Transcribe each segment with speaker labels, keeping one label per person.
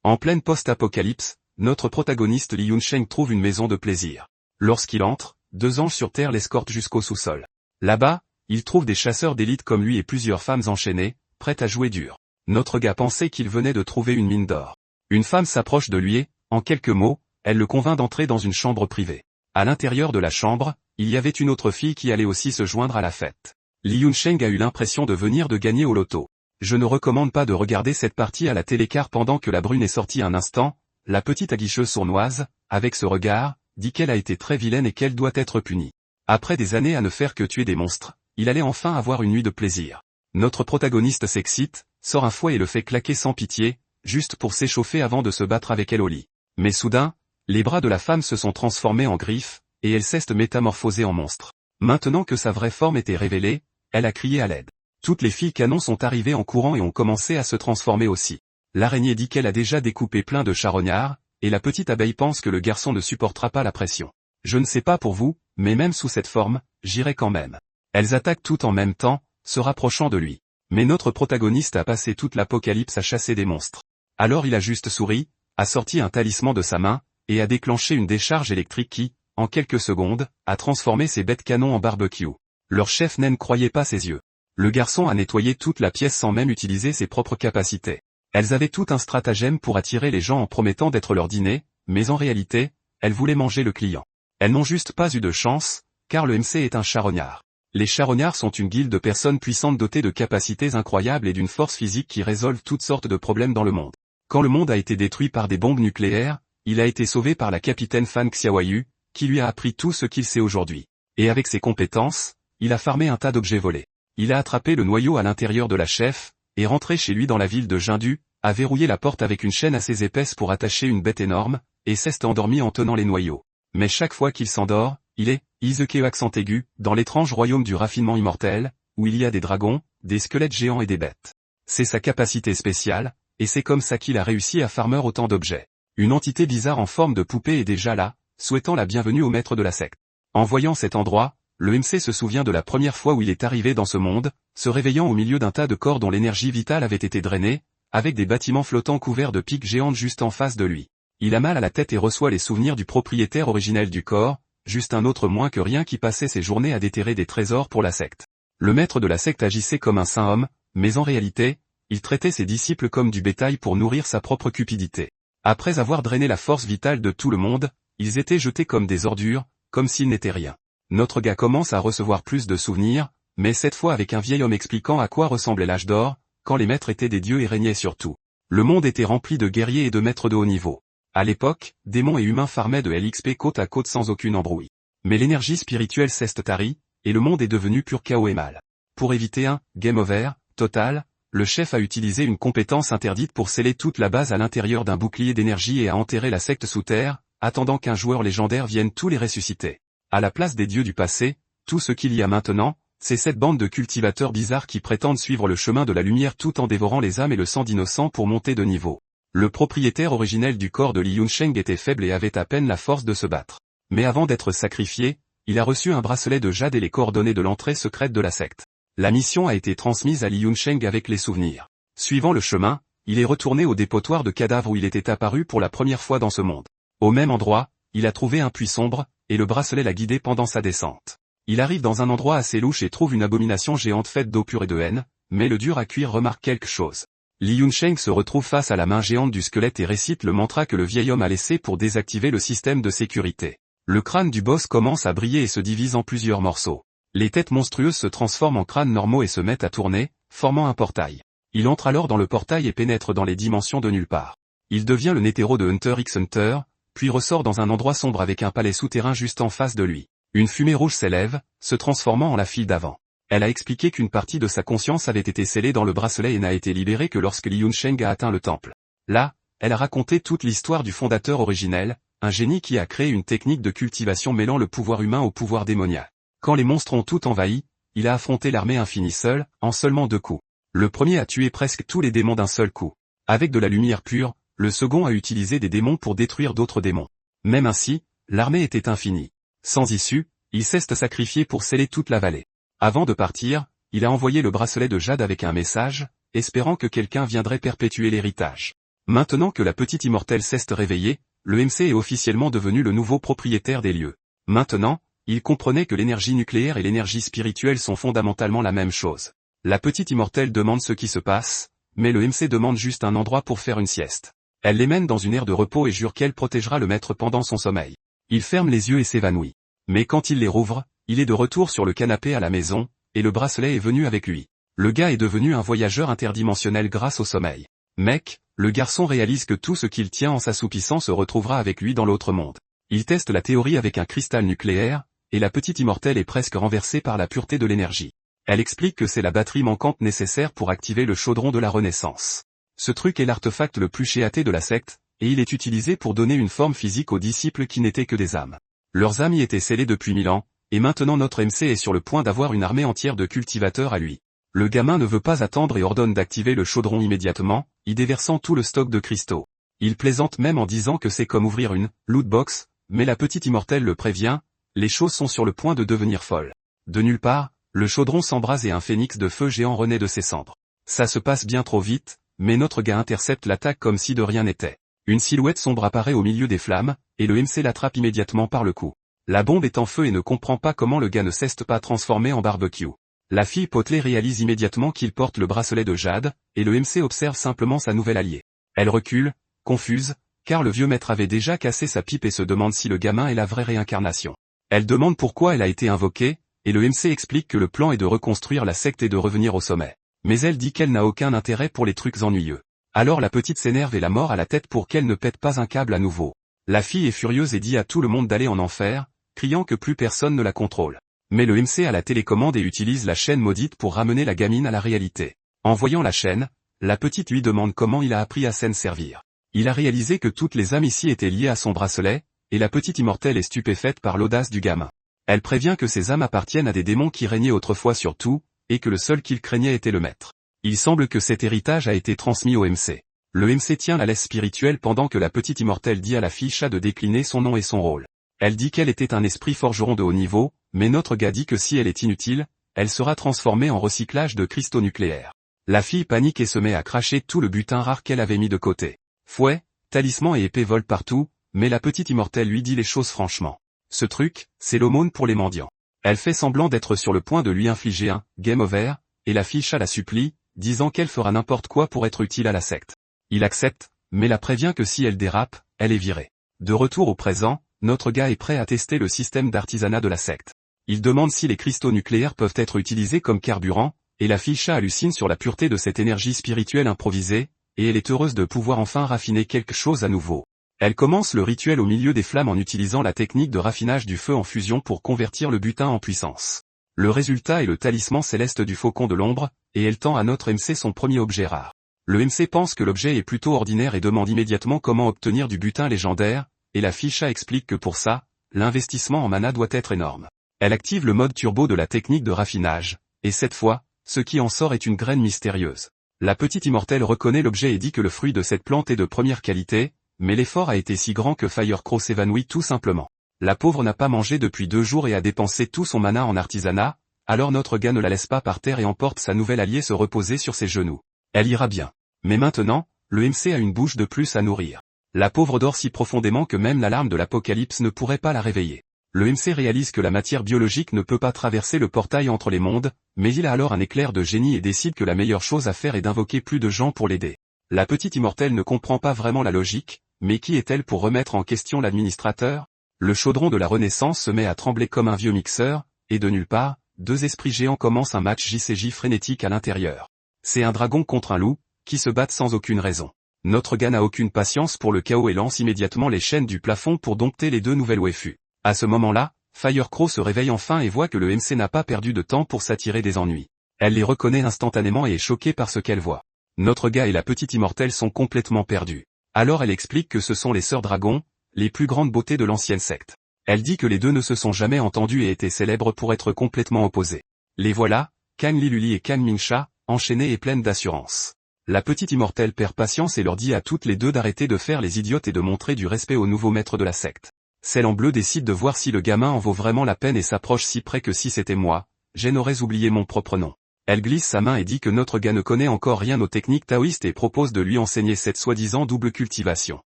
Speaker 1: En pleine post-apocalypse, notre protagoniste Li Yunsheng trouve une maison de plaisir. Lorsqu'il entre, 2 anges sur Terre l'escortent jusqu'au sous-sol. Là-bas, il trouve des chasseurs d'élite comme lui et plusieurs femmes enchaînées, prêtes à jouer dur. Notre gars pensait qu'il venait de trouver une mine d'or. Une femme s'approche de lui et, en quelques mots, elle le convainc d'entrer dans une chambre privée. À l'intérieur de la chambre, il y avait une autre fille qui allait aussi se joindre à la fête. Li Yunsheng a eu l'impression de venir de gagner au loto. Je ne recommande pas de regarder cette partie à la télé car pendant que la brune est sortie un instant, la petite aguicheuse sournoise, avec ce regard, dit qu'elle a été très vilaine et qu'elle doit être punie. Après des années à ne faire que tuer des monstres, il allait enfin avoir une nuit de plaisir. Notre protagoniste s'excite, sort un fouet et le fait claquer sans pitié, juste pour s'échauffer avant de se battre avec elle au lit. Mais soudain, les bras de la femme se sont transformés en griffes, et elle s'est métamorphosée en monstre. Maintenant que sa vraie forme était révélée, elle a crié à l'aide. Toutes les filles canons sont arrivées en courant et ont commencé à se transformer aussi. L'araignée dit qu'elle a déjà découpé plein de charognards, et la petite abeille pense que le garçon ne supportera pas la pression. Je ne sais pas pour vous, mais même sous cette forme, j'irai quand même. Elles attaquent toutes en même temps, se rapprochant de lui. Mais notre protagoniste a passé toute l'apocalypse à chasser des monstres. Alors il a juste souri, a sorti un talisman de sa main, et a déclenché une décharge électrique qui, en quelques secondes, a transformé ses bêtes canons en barbecue. Leur chef ne croyait pas ses yeux. Le garçon a nettoyé toute la pièce sans même utiliser ses propres capacités. Elles avaient tout un stratagème pour attirer les gens en promettant d'être leur dîner, mais en réalité, elles voulaient manger le client. Elles n'ont juste pas eu de chance, car le MC est un charognard. Les charognards sont une guilde de personnes puissantes dotées de capacités incroyables et d'une force physique qui résolvent toutes sortes de problèmes dans le monde. Quand le monde a été détruit par des bombes nucléaires, il a été sauvé par la capitaine Fan Xiaoyu, qui lui a appris tout ce qu'il sait aujourd'hui. Et avec ses compétences, il a farmé un tas d'objets volés. Il a attrapé le noyau à l'intérieur de la chef, et rentré chez lui dans la ville de Jindu, a verrouillé la porte avec une chaîne assez épaisse pour attacher une bête énorme, et s'est endormi en tenant les noyaux. Mais chaque fois qu'il s'endort, il est, Izeke accent aigu, dans l'étrange royaume du raffinement immortel, où il y a des dragons, des squelettes géants et des bêtes. C'est sa capacité spéciale, et c'est comme ça qu'il a réussi à farmer autant d'objets. Une entité bizarre en forme de poupée est déjà là, souhaitant la bienvenue au maître de la secte. En voyant cet endroit, le MC se souvient de la première fois où il est arrivé dans ce monde, se réveillant au milieu d'un tas de corps dont l'énergie vitale avait été drainée, avec des bâtiments flottants couverts de pics géantes juste en face de lui. Il a mal à la tête et reçoit les souvenirs du propriétaire originel du corps, juste un autre moins que rien qui passait ses journées à déterrer des trésors pour la secte. Le maître de la secte agissait comme un saint homme, mais en réalité, il traitait ses disciples comme du bétail pour nourrir sa propre cupidité. Après avoir drainé la force vitale de tout le monde, ils étaient jetés comme des ordures, comme s'ils n'étaient rien. Notre gars commence à recevoir plus de souvenirs, mais cette fois avec un vieil homme expliquant à quoi ressemblait l'âge d'or, quand les maîtres étaient des dieux et régnaient sur tout. Le monde était rempli de guerriers et de maîtres de haut niveau. À l'époque, démons et humains farmaient de l'XP côte à côte sans aucune embrouille. Mais l'énergie spirituelle s'est tarie, et le monde est devenu pur chaos et mal. Pour éviter un « game over » total, le chef a utilisé une compétence interdite pour sceller toute la base à l'intérieur d'un bouclier d'énergie et a enterré la secte sous terre, attendant qu'un joueur légendaire vienne tous les ressusciter. À la place des dieux du passé, tout ce qu'il y a maintenant, c'est cette bande de cultivateurs bizarres qui prétendent suivre le chemin de la lumière tout en dévorant les âmes et le sang d'innocents pour monter de niveau. Le propriétaire originel du corps de Li Yunsheng était faible et avait à peine la force de se battre. Mais avant d'être sacrifié, il a reçu un bracelet de jade et les coordonnées de l'entrée secrète de la secte. La mission a été transmise à Li Yunsheng avec les souvenirs. Suivant le chemin, il est retourné au dépotoir de cadavres où il était apparu pour la première fois dans ce monde. Au même endroit, il a trouvé un puits sombre, et le bracelet l'a guidé pendant sa descente. Il arrive dans un endroit assez louche et trouve une abomination géante faite d'eau pure et de haine, mais le dur à cuire remarque quelque chose. Li Yunsheng se retrouve face à la main géante du squelette et récite le mantra que le vieil homme a laissé pour désactiver le système de sécurité. Le crâne du boss commence à briller et se divise en plusieurs morceaux. Les têtes monstrueuses se transforment en crânes normaux et se mettent à tourner, formant un portail. Il entre alors dans le portail et pénètre dans les dimensions de nulle part. Il devient le Netero de Hunter x Hunter, puis ressort dans un endroit sombre avec un palais souterrain juste en face de lui. Une fumée rouge s'élève, se transformant en la file d'avant. Elle a expliqué qu'une partie de sa conscience avait été scellée dans le bracelet et n'a été libérée que lorsque Li Yunsheng a atteint le temple. Là, elle a raconté toute l'histoire du fondateur originel, un génie qui a créé une technique de cultivation mêlant le pouvoir humain au pouvoir démoniaque. Quand les monstres ont tout envahi, il a affronté l'armée infinie seul, en seulement 2 coups. Le premier a tué presque tous les démons d'un seul coup. Avec de la lumière pure, le second a utilisé des démons pour détruire d'autres démons. Même ainsi, l'armée était infinie. Sans issue, il s'est sacrifié pour sceller toute la vallée. Avant de partir, il a envoyé le bracelet de jade avec un message, espérant que quelqu'un viendrait perpétuer l'héritage. Maintenant que la petite immortelle s'est réveillée, le MC est officiellement devenu le nouveau propriétaire des lieux. Maintenant, il comprenait que l'énergie nucléaire et l'énergie spirituelle sont fondamentalement la même chose. La petite immortelle demande ce qui se passe, mais le MC demande juste un endroit pour faire une sieste. Elle les mène dans une aire de repos et jure qu'elle protégera le maître pendant son sommeil. Il ferme les yeux et s'évanouit. Mais quand il les rouvre, il est de retour sur le canapé à la maison, et le bracelet est venu avec lui. Le gars est devenu un voyageur interdimensionnel grâce au sommeil. Mec, le garçon réalise que tout ce qu'il tient en s'assoupissant se retrouvera avec lui dans l'autre monde. Il teste la théorie avec un cristal nucléaire, et la petite immortelle est presque renversée par la pureté de l'énergie. Elle explique que c'est la batterie manquante nécessaire pour activer le chaudron de la Renaissance. Ce truc est l'artefact le plus chéaté de la secte, et il est utilisé pour donner une forme physique aux disciples qui n'étaient que des âmes. Leurs âmes y étaient scellées depuis 1000 ans, et maintenant notre MC est sur le point d'avoir une armée entière de cultivateurs à lui. Le gamin ne veut pas attendre et ordonne d'activer le chaudron immédiatement, y déversant tout le stock de cristaux. Il plaisante même en disant que c'est comme ouvrir une loot box, mais la petite immortelle le prévient, les choses sont sur le point de devenir folles. De nulle part, le chaudron s'embrase et un phénix de feu géant renaît de ses cendres. Ça se passe bien trop vite, mais notre gars intercepte l'attaque comme si de rien n'était. Une silhouette sombre apparaît au milieu des flammes, et le MC l'attrape immédiatement par le cou. La bombe est en feu et ne comprend pas comment le gars ne s'est pas transformé en barbecue. La fille potelée réalise immédiatement qu'il porte le bracelet de jade, et le MC observe simplement sa nouvelle alliée. Elle recule, confuse, car le vieux maître avait déjà cassé sa pipe et se demande si le gamin est la vraie réincarnation. Elle demande pourquoi elle a été invoquée, et le MC explique que le plan est de reconstruire la secte et de revenir au sommet. Mais elle dit qu'elle n'a aucun intérêt pour les trucs ennuyeux. Alors la petite s'énerve et la mort à la tête pour qu'elle ne pète pas un câble à nouveau. La fille est furieuse et dit à tout le monde d'aller en enfer, criant que plus personne ne la contrôle. Mais le MC a la télécommande et utilise la chaîne maudite pour ramener la gamine à la réalité. En voyant la chaîne, la petite lui demande comment il a appris à s'en servir. Il a réalisé que toutes les âmes ici étaient liées à son bracelet, et la petite immortelle est stupéfaite par l'audace du gamin. Elle prévient que ces âmes appartiennent à des démons qui régnaient autrefois sur tout, et que le seul qu'il craignait était le maître. Il semble que cet héritage a été transmis au MC. Le MC tient la laisse spirituelle pendant que la petite immortelle dit à la fille chat de décliner son nom et son rôle. Elle dit qu'elle était un esprit forgeron de haut niveau, mais notre gars dit que si elle est inutile, elle sera transformée en recyclage de cristaux nucléaires. La fille panique et se met à cracher tout le butin rare qu'elle avait mis de côté. Fouet, talisman et épée volent partout, mais la petite immortelle lui dit les choses franchement. Ce truc, c'est l'aumône pour les mendiants. Elle fait semblant d'être sur le point de lui infliger un « game over », et la fille chat la supplie, disant qu'elle fera n'importe quoi pour être utile à la secte. Il accepte, mais la prévient que si elle dérape, elle est virée. De retour au présent, notre gars est prêt à tester le système d'artisanat de la secte. Il demande si les cristaux nucléaires peuvent être utilisés comme carburant, et la fille chat hallucine sur la pureté de cette énergie spirituelle improvisée, et elle est heureuse de pouvoir enfin raffiner quelque chose à nouveau. Elle commence le rituel au milieu des flammes en utilisant la technique de raffinage du feu en fusion pour convertir le butin en puissance. Le résultat est le talisman céleste du faucon de l'ombre, et elle tend à notre MC son premier objet rare. Le MC pense que l'objet est plutôt ordinaire et demande immédiatement comment obtenir du butin légendaire, et la fille chat explique que pour ça, l'investissement en mana doit être énorme. Elle active le mode turbo de la technique de raffinage, et cette fois, ce qui en sort est une graine mystérieuse. La petite immortelle reconnaît l'objet et dit que le fruit de cette plante est de première qualité, mais l'effort a été si grand que Firecrow s'évanouit tout simplement. La pauvre n'a pas mangé depuis 2 jours et a dépensé tout son mana en artisanat, alors notre gars ne la laisse pas par terre et emporte sa nouvelle alliée se reposer sur ses genoux. Elle ira bien. Mais maintenant, le MC a une bouche de plus à nourrir. La pauvre dort si profondément que même l'alarme de l'apocalypse ne pourrait pas la réveiller. Le MC réalise que la matière biologique ne peut pas traverser le portail entre les mondes, mais il a alors un éclair de génie et décide que la meilleure chose à faire est d'invoquer plus de gens pour l'aider. La petite immortelle ne comprend pas vraiment la logique, mais qui est-elle pour remettre en question l'administrateur? Le chaudron de la Renaissance se met à trembler comme un vieux mixeur, et de nulle part, 2 esprits géants commencent un match JCJ frénétique à l'intérieur. C'est un dragon contre un loup, qui se battent sans aucune raison. Notre gars n'a aucune patience pour le chaos et lance immédiatement les chaînes du plafond pour dompter les 2 nouvelles waifus. À ce moment-là, Firecrow se réveille enfin et voit que le MC n'a pas perdu de temps pour s'attirer des ennuis. Elle les reconnaît instantanément et est choquée par ce qu'elle voit. Notre gars et la petite immortelle sont complètement perdus. Alors elle explique que ce sont les sœurs dragons, les plus grandes beautés de l'ancienne secte. Elle dit que les 2 ne se sont jamais entendus et étaient célèbres pour être complètement opposés. Les voilà, Kang Liluli et Kang Mingsha, enchaînées et pleines d'assurance. La petite immortelle perd patience et leur dit à toutes les 2 d'arrêter de faire les idiotes et de montrer du respect au nouveau maître de la secte. Celle en bleu décide de voir si le gamin en vaut vraiment la peine et s'approche si près que si c'était moi, j'en aurais oublié mon propre nom. Elle glisse sa main et dit que notre gars ne connaît encore rien aux techniques taoïstes et propose de lui enseigner cette soi-disant double cultivation.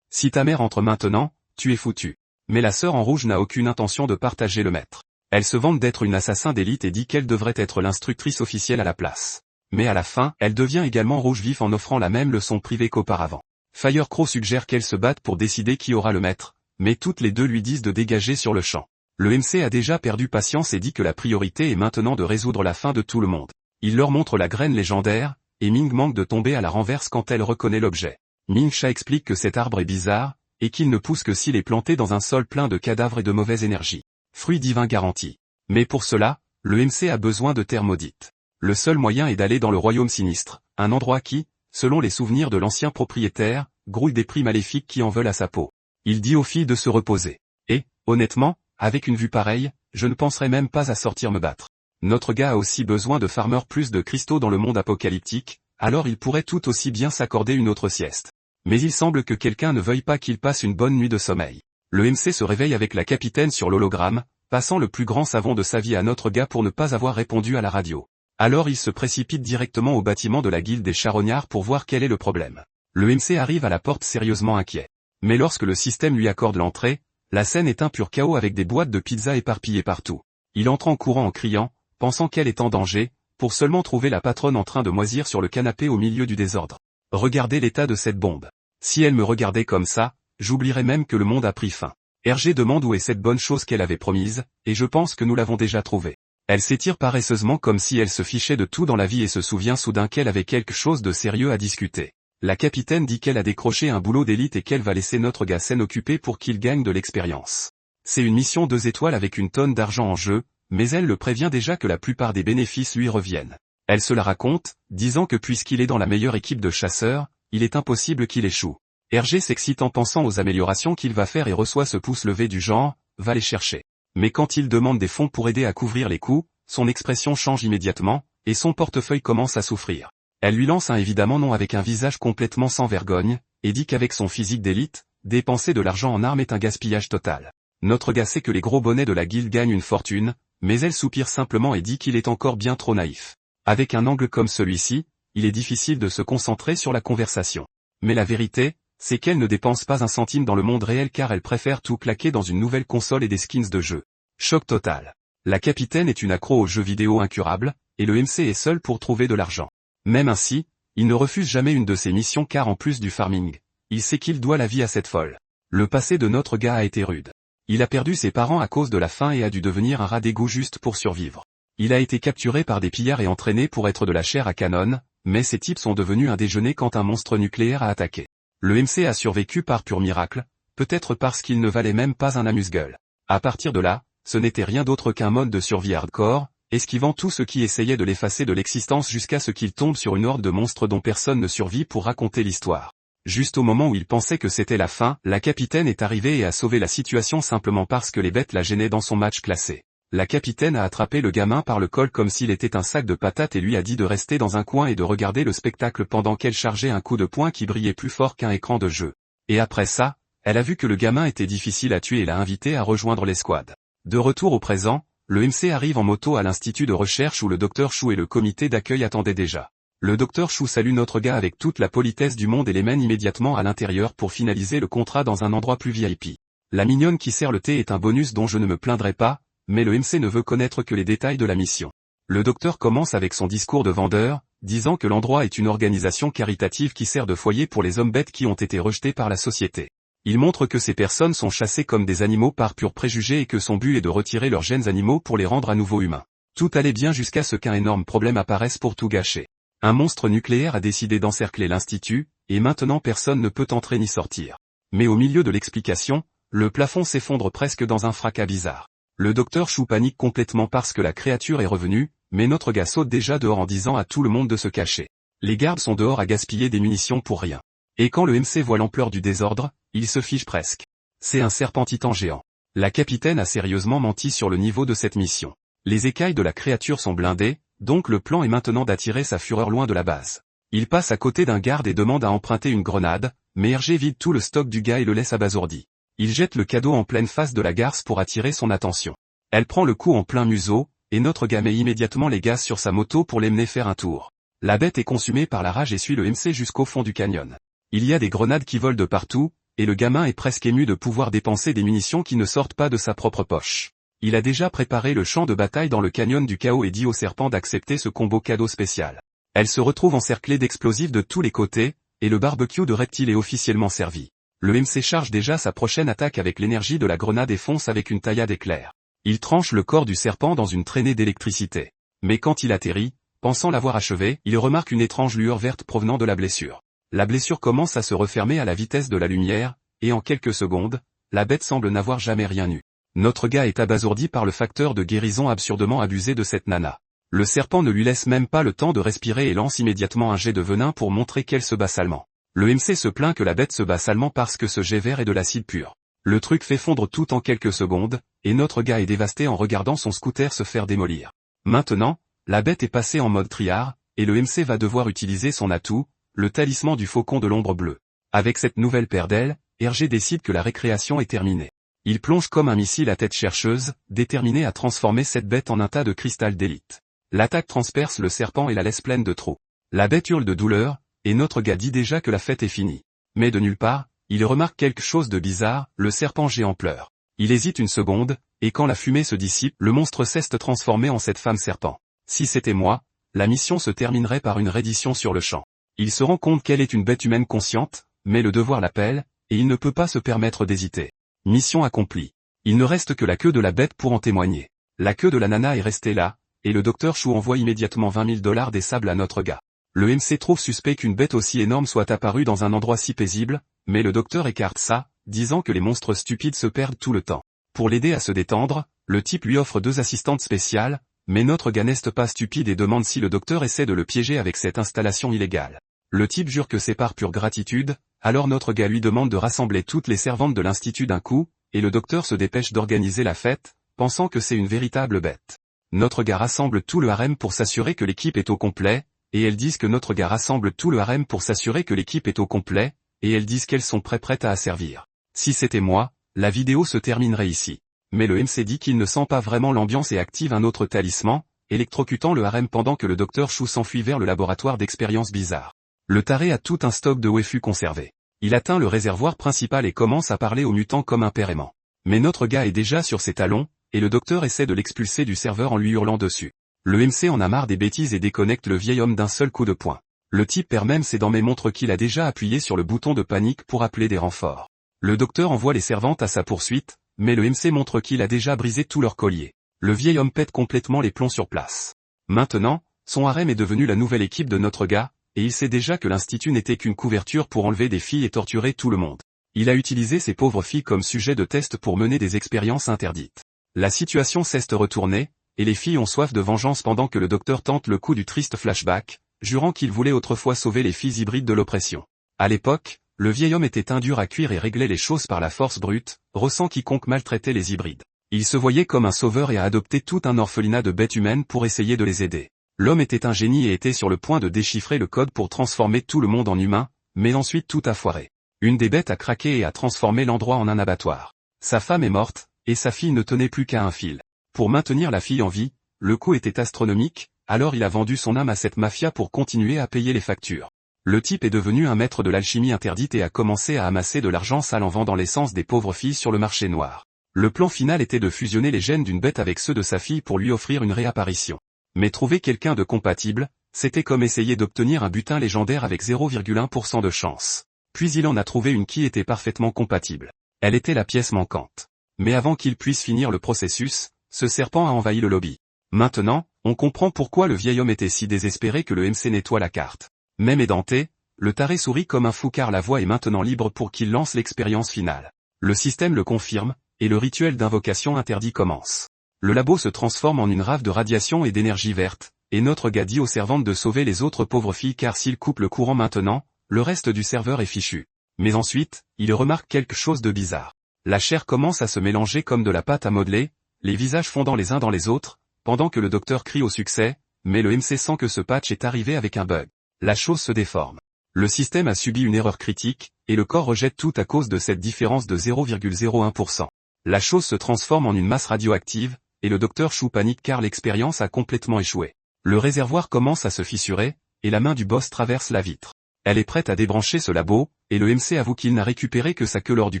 Speaker 1: Si ta mère entre maintenant, tu es foutu. Mais la sœur en rouge n'a aucune intention de partager le maître. Elle se vante d'être une assassin d'élite et dit qu'elle devrait être l'instructrice officielle à la place. Mais à la fin, elle devient également rouge vif en offrant la même leçon privée qu'auparavant. Firecrow suggère qu'elle se batte pour décider qui aura le maître, mais toutes les deux lui disent de dégager sur le champ. Le MC a déjà perdu patience et dit que la priorité est maintenant de résoudre la faim de tout le monde. Il leur montre la graine légendaire, et Ming manque de tomber à la renverse quand elle reconnaît l'objet. Ming Sha explique que cet arbre est bizarre, et qu'il ne pousse que s'il est planté dans un sol plein de cadavres et de mauvaise énergie. Fruit divin garanti. Mais pour cela, le MC a besoin de terre maudite. Le seul moyen est d'aller dans le royaume sinistre, un endroit qui, selon les souvenirs de l'ancien propriétaire, grouille des prix maléfiques qui en veulent à sa peau. Il dit aux filles de se reposer. Et, honnêtement, avec une vue pareille, je ne penserais même pas à sortir me battre. Notre gars a aussi besoin de farmer plus de cristaux dans le monde apocalyptique, alors il pourrait tout aussi bien s'accorder une autre sieste. Mais il semble que quelqu'un ne veuille pas qu'il passe une bonne nuit de sommeil. Le MC se réveille avec la capitaine sur l'hologramme, passant le plus grand savon de sa vie à notre gars pour ne pas avoir répondu à la radio. Alors il se précipite directement au bâtiment de la guilde des charognards pour voir quel est le problème. Le MC arrive à la porte sérieusement inquiet. Mais lorsque le système lui accorde l'entrée, la scène est un pur chaos avec des boîtes de pizza éparpillées partout. Il entre en courant en criant, pensant qu'elle est en danger, pour seulement trouver la patronne en train de moisir sur le canapé au milieu du désordre. Regardez l'état de cette bombe. Si elle me regardait comme ça, j'oublierais même que le monde a pris fin. Hergé demande où est cette bonne chose qu'elle avait promise, et je pense que nous l'avons déjà trouvée. Elle s'étire paresseusement comme si elle se fichait de tout dans la vie et se souvient soudain qu'elle avait quelque chose de sérieux à discuter. La capitaine dit qu'elle a décroché un boulot d'élite et qu'elle va laisser notre gars s'en occuper pour qu'il gagne de l'expérience. C'est une mission 2 étoiles avec une tonne d'argent en jeu, mais elle le prévient déjà que la plupart des bénéfices lui reviennent. Elle se la raconte, disant que puisqu'il est dans la meilleure équipe de chasseurs, il est impossible qu'il échoue. Hergé s'excite en pensant aux améliorations qu'il va faire et reçoit ce pouce levé du genre, va les chercher. Mais quand il demande des fonds pour aider à couvrir les coûts, son expression change immédiatement, et son portefeuille commence à souffrir. Elle lui lance un évidemment non avec un visage complètement sans vergogne, et dit qu'avec son physique d'élite, dépenser de l'argent en armes est un gaspillage total. Notre gars sait que les gros bonnets de la guilde gagnent une fortune, mais elle soupire simplement et dit qu'il est encore bien trop naïf. Avec un angle comme celui-ci, il est difficile de se concentrer sur la conversation. Mais la vérité, c'est qu'elle ne dépense pas un centime dans le monde réel car elle préfère tout claquer dans une nouvelle console et des skins de jeu. Choc total. La capitaine est une accro aux jeux vidéo incurable, et le MC est seul pour trouver de l'argent. Même ainsi, il ne refuse jamais une de ses missions car en plus du farming, il sait qu'il doit la vie à cette folle. Le passé de notre gars a été rude. Il a perdu ses parents à cause de la faim et a dû devenir un rat d'égout juste pour survivre. Il a été capturé par des pillards et entraîné pour être de la chair à canon, mais ces types sont devenus un déjeuner quand un monstre nucléaire a attaqué. Le MC a survécu par pur miracle, peut-être parce qu'il ne valait même pas un amuse-gueule. À partir de là, ce n'était rien d'autre qu'un mode de survie hardcore, esquivant tout ce qui essayait de l'effacer de l'existence jusqu'à ce qu'il tombe sur une horde de monstres dont personne ne survit pour raconter l'histoire. Juste au moment où il pensait que c'était la fin, la capitaine est arrivée et a sauvé la situation simplement parce que les bêtes la gênaient dans son match classé. La capitaine a attrapé le gamin par le col comme s'il était un sac de patates et lui a dit de rester dans un coin et de regarder le spectacle pendant qu'elle chargeait un coup de poing qui brillait plus fort qu'un écran de jeu. Et après ça, elle a vu que le gamin était difficile à tuer et l'a invité à rejoindre l'escouade. De retour au présent, le MC arrive en moto à l'institut de recherche où le docteur Chou et le comité d'accueil attendaient déjà. Le docteur Chou salue notre gars avec toute la politesse du monde et les mène immédiatement à l'intérieur pour finaliser le contrat dans un endroit plus VIP. La mignonne qui sert le thé est un bonus dont je ne me plaindrai pas, mais le MC ne veut connaître que les détails de la mission. Le docteur commence avec son discours de vendeur, disant que l'endroit est une organisation caritative qui sert de foyer pour les hommes bêtes qui ont été rejetés par la société. Il montre que ces personnes sont chassées comme des animaux par pur préjugé et que son but est de retirer leurs gènes animaux pour les rendre à nouveau humains. Tout allait bien jusqu'à ce qu'un énorme problème apparaisse pour tout gâcher. Un monstre nucléaire a décidé d'encercler l'institut, et maintenant personne ne peut entrer ni sortir. Mais au milieu de l'explication, le plafond s'effondre presque dans un fracas bizarre. Le docteur Chou panique complètement parce que la créature est revenue, mais notre gars saute déjà dehors en disant à tout le monde de se cacher. Les gardes sont dehors à gaspiller des munitions pour rien. Et quand le MC voit l'ampleur du désordre, il se fiche presque. C'est un serpent-titan géant. La capitaine a sérieusement menti sur le niveau de cette mission. Les écailles de la créature sont blindées, donc le plan est maintenant d'attirer sa fureur loin de la base. Il passe à côté d'un garde et demande à emprunter une grenade, mais Hergé vide tout le stock du gars et le laisse abasourdi. Il jette le cadeau en pleine face de la garce pour attirer son attention. Elle prend le coup en plein museau, et notre gars met immédiatement les gaz sur sa moto pour les mener faire un tour. La bête est consumée par la rage et suit le MC jusqu'au fond du canyon. Il y a des grenades qui volent de partout, et le gamin est presque ému de pouvoir dépenser des munitions qui ne sortent pas de sa propre poche. Il a déjà préparé le champ de bataille dans le canyon du chaos et dit au serpent d'accepter ce combo cadeau spécial. Elle se retrouve encerclée d'explosifs de tous les côtés, et le barbecue de reptiles est officiellement servi. Le MC charge déjà sa prochaine attaque avec l'énergie de la grenade et fonce avec une taillade éclair. Il tranche le corps du serpent dans une traînée d'électricité. Mais quand il atterrit, pensant l'avoir achevé, il remarque une étrange lueur verte provenant de la blessure. La blessure commence à se refermer à la vitesse de la lumière, et en quelques secondes, la bête semble n'avoir jamais rien eu. Notre gars est abasourdi par le facteur de guérison absurdement abusé de cette nana. Le serpent ne lui laisse même pas le temps de respirer et lance immédiatement un jet de venin pour montrer qu'elle se bat salement. Le MC se plaint que la bête se bat salement parce que ce jet vert est de l'acide pur. Le truc fait fondre tout en quelques secondes, et notre gars est dévasté en regardant son scooter se faire démolir. Maintenant, la bête est passée en mode triard, et le MC va devoir utiliser son atout, le talisman du faucon de l'ombre bleue. Avec cette nouvelle paire d'ailes, Hergé décide que la récréation est terminée. Il plonge comme un missile à tête chercheuse, déterminé à transformer cette bête en un tas de cristal d'élite. L'attaque transperce le serpent et la laisse pleine de trous. La bête hurle de douleur, et notre gars dit déjà que la fête est finie. Mais de nulle part, il remarque quelque chose de bizarre, le serpent géant pleure. Il hésite une seconde, et quand la fumée se dissipe, le monstre cesse de transformer en cette femme serpent. Si c'était moi, la mission se terminerait par une reddition sur le champ. Il se rend compte qu'elle est une bête humaine consciente, mais le devoir l'appelle, et il ne peut pas se permettre d'hésiter. Mission accomplie. Il ne reste que la queue de la bête pour en témoigner. La queue de la nana est restée là, et le docteur Chou envoie immédiatement 20 000 $ des sables à notre gars. Le MC trouve suspect qu'une bête aussi énorme soit apparue dans un endroit si paisible, mais le docteur écarte ça, disant que les monstres stupides se perdent tout le temps. Pour l'aider à se détendre, le type lui offre 2 assistantes spéciales, mais notre gars n'est pas stupide et demande si le docteur essaie de le piéger avec cette installation illégale. Le type jure que c'est par pure gratitude, alors notre gars lui demande de rassembler toutes les servantes de l'institut d'un coup, et le docteur se dépêche d'organiser la fête, pensant que c'est une véritable bête. Notre gars rassemble tout le harem pour s'assurer que l'équipe est au complet, et elles disent que notre gars rassemble tout le harem pour s'assurer que l'équipe est au complet, et elles disent qu'elles sont prêtes à asservir. Si c'était moi, la vidéo se terminerait ici. Mais le MC dit qu'il ne sent pas vraiment l'ambiance et active un autre talisman, électrocutant le harem pendant que le docteur Chou s'enfuit vers le laboratoire d'expériences bizarres. Le taré a tout un stock de waifu conservé. Il atteint le réservoir principal et commence à parler aux mutants comme un père aimant. Mais notre gars est déjà sur ses talons, et le docteur essaie de l'expulser du serveur en lui hurlant dessus. Le MC en a marre des bêtises et déconnecte le vieil homme d'un seul coup de poing. Le type perd même ses dents mais montre qu'il a déjà appuyé sur le bouton de panique pour appeler des renforts. Le docteur envoie les servantes à sa poursuite, mais le MC montre qu'il a déjà brisé tout leur collier. Le vieil homme pète complètement les plombs sur place. Maintenant, son harem est devenu la nouvelle équipe de notre gars, et il sait déjà que l'institut n'était qu'une couverture pour enlever des filles et torturer tout le monde. Il a utilisé ces pauvres filles comme sujet de test pour mener des expériences interdites. La situation cesse de retourner, et les filles ont soif de vengeance pendant que le docteur tente le coup du triste flashback, jurant qu'il voulait autrefois sauver les filles hybrides de l'oppression. À l'époque, le vieil homme était un dur à cuire et réglait les choses par la force brute, ressent quiconque maltraitait les hybrides. Il se voyait comme un sauveur et a adopté tout un orphelinat de bêtes humaines pour essayer de les aider. L'homme était un génie et était sur le point de déchiffrer le code pour transformer tout le monde en humain, mais ensuite tout a foiré. Une des bêtes a craqué et a transformé l'endroit en un abattoir. Sa femme est morte, et sa fille ne tenait plus qu'à un fil. Pour maintenir la fille en vie, le coût était astronomique, alors il a vendu son âme à cette mafia pour continuer à payer les factures. Le type est devenu un maître de l'alchimie interdite et a commencé à amasser de l'argent sale en vendant l'essence des pauvres filles sur le marché noir. Le plan final était de fusionner les gènes d'une bête avec ceux de sa fille pour lui offrir une réapparition. Mais trouver quelqu'un de compatible, c'était comme essayer d'obtenir un butin légendaire avec 0,1% de chance. Puis il en a trouvé une qui était parfaitement compatible. Elle était la pièce manquante. Mais avant qu'il puisse finir le processus, ce serpent a envahi le lobby. Maintenant, on comprend pourquoi le vieil homme était si désespéré que le MC nettoie la carte. Même édenté, le taré sourit comme un fou car la voie est maintenant libre pour qu'il lance l'expérience finale. Le système le confirme, et le rituel d'invocation interdit commence. Le labo se transforme en une rave de radiation et d'énergie verte, et notre gars dit aux servantes de sauver les autres pauvres filles car s'il coupe le courant maintenant, le reste du serveur est fichu. Mais ensuite, il remarque quelque chose de bizarre. La chair commence à se mélanger comme de la pâte à modeler, les visages fondant les uns dans les autres, pendant que le docteur crie au succès, mais le MC sent que ce patch est arrivé avec un bug. La chose se déforme. Le système a subi une erreur critique, et le corps rejette tout à cause de cette différence de 0,01%. La chose se transforme en une masse radioactive, et le docteur Chou panique car l'expérience a complètement échoué. Le réservoir commence à se fissurer, et la main du boss traverse la vitre. Elle est prête à débrancher ce labo, et le MC avoue qu'il n'a récupéré que sa queue lors du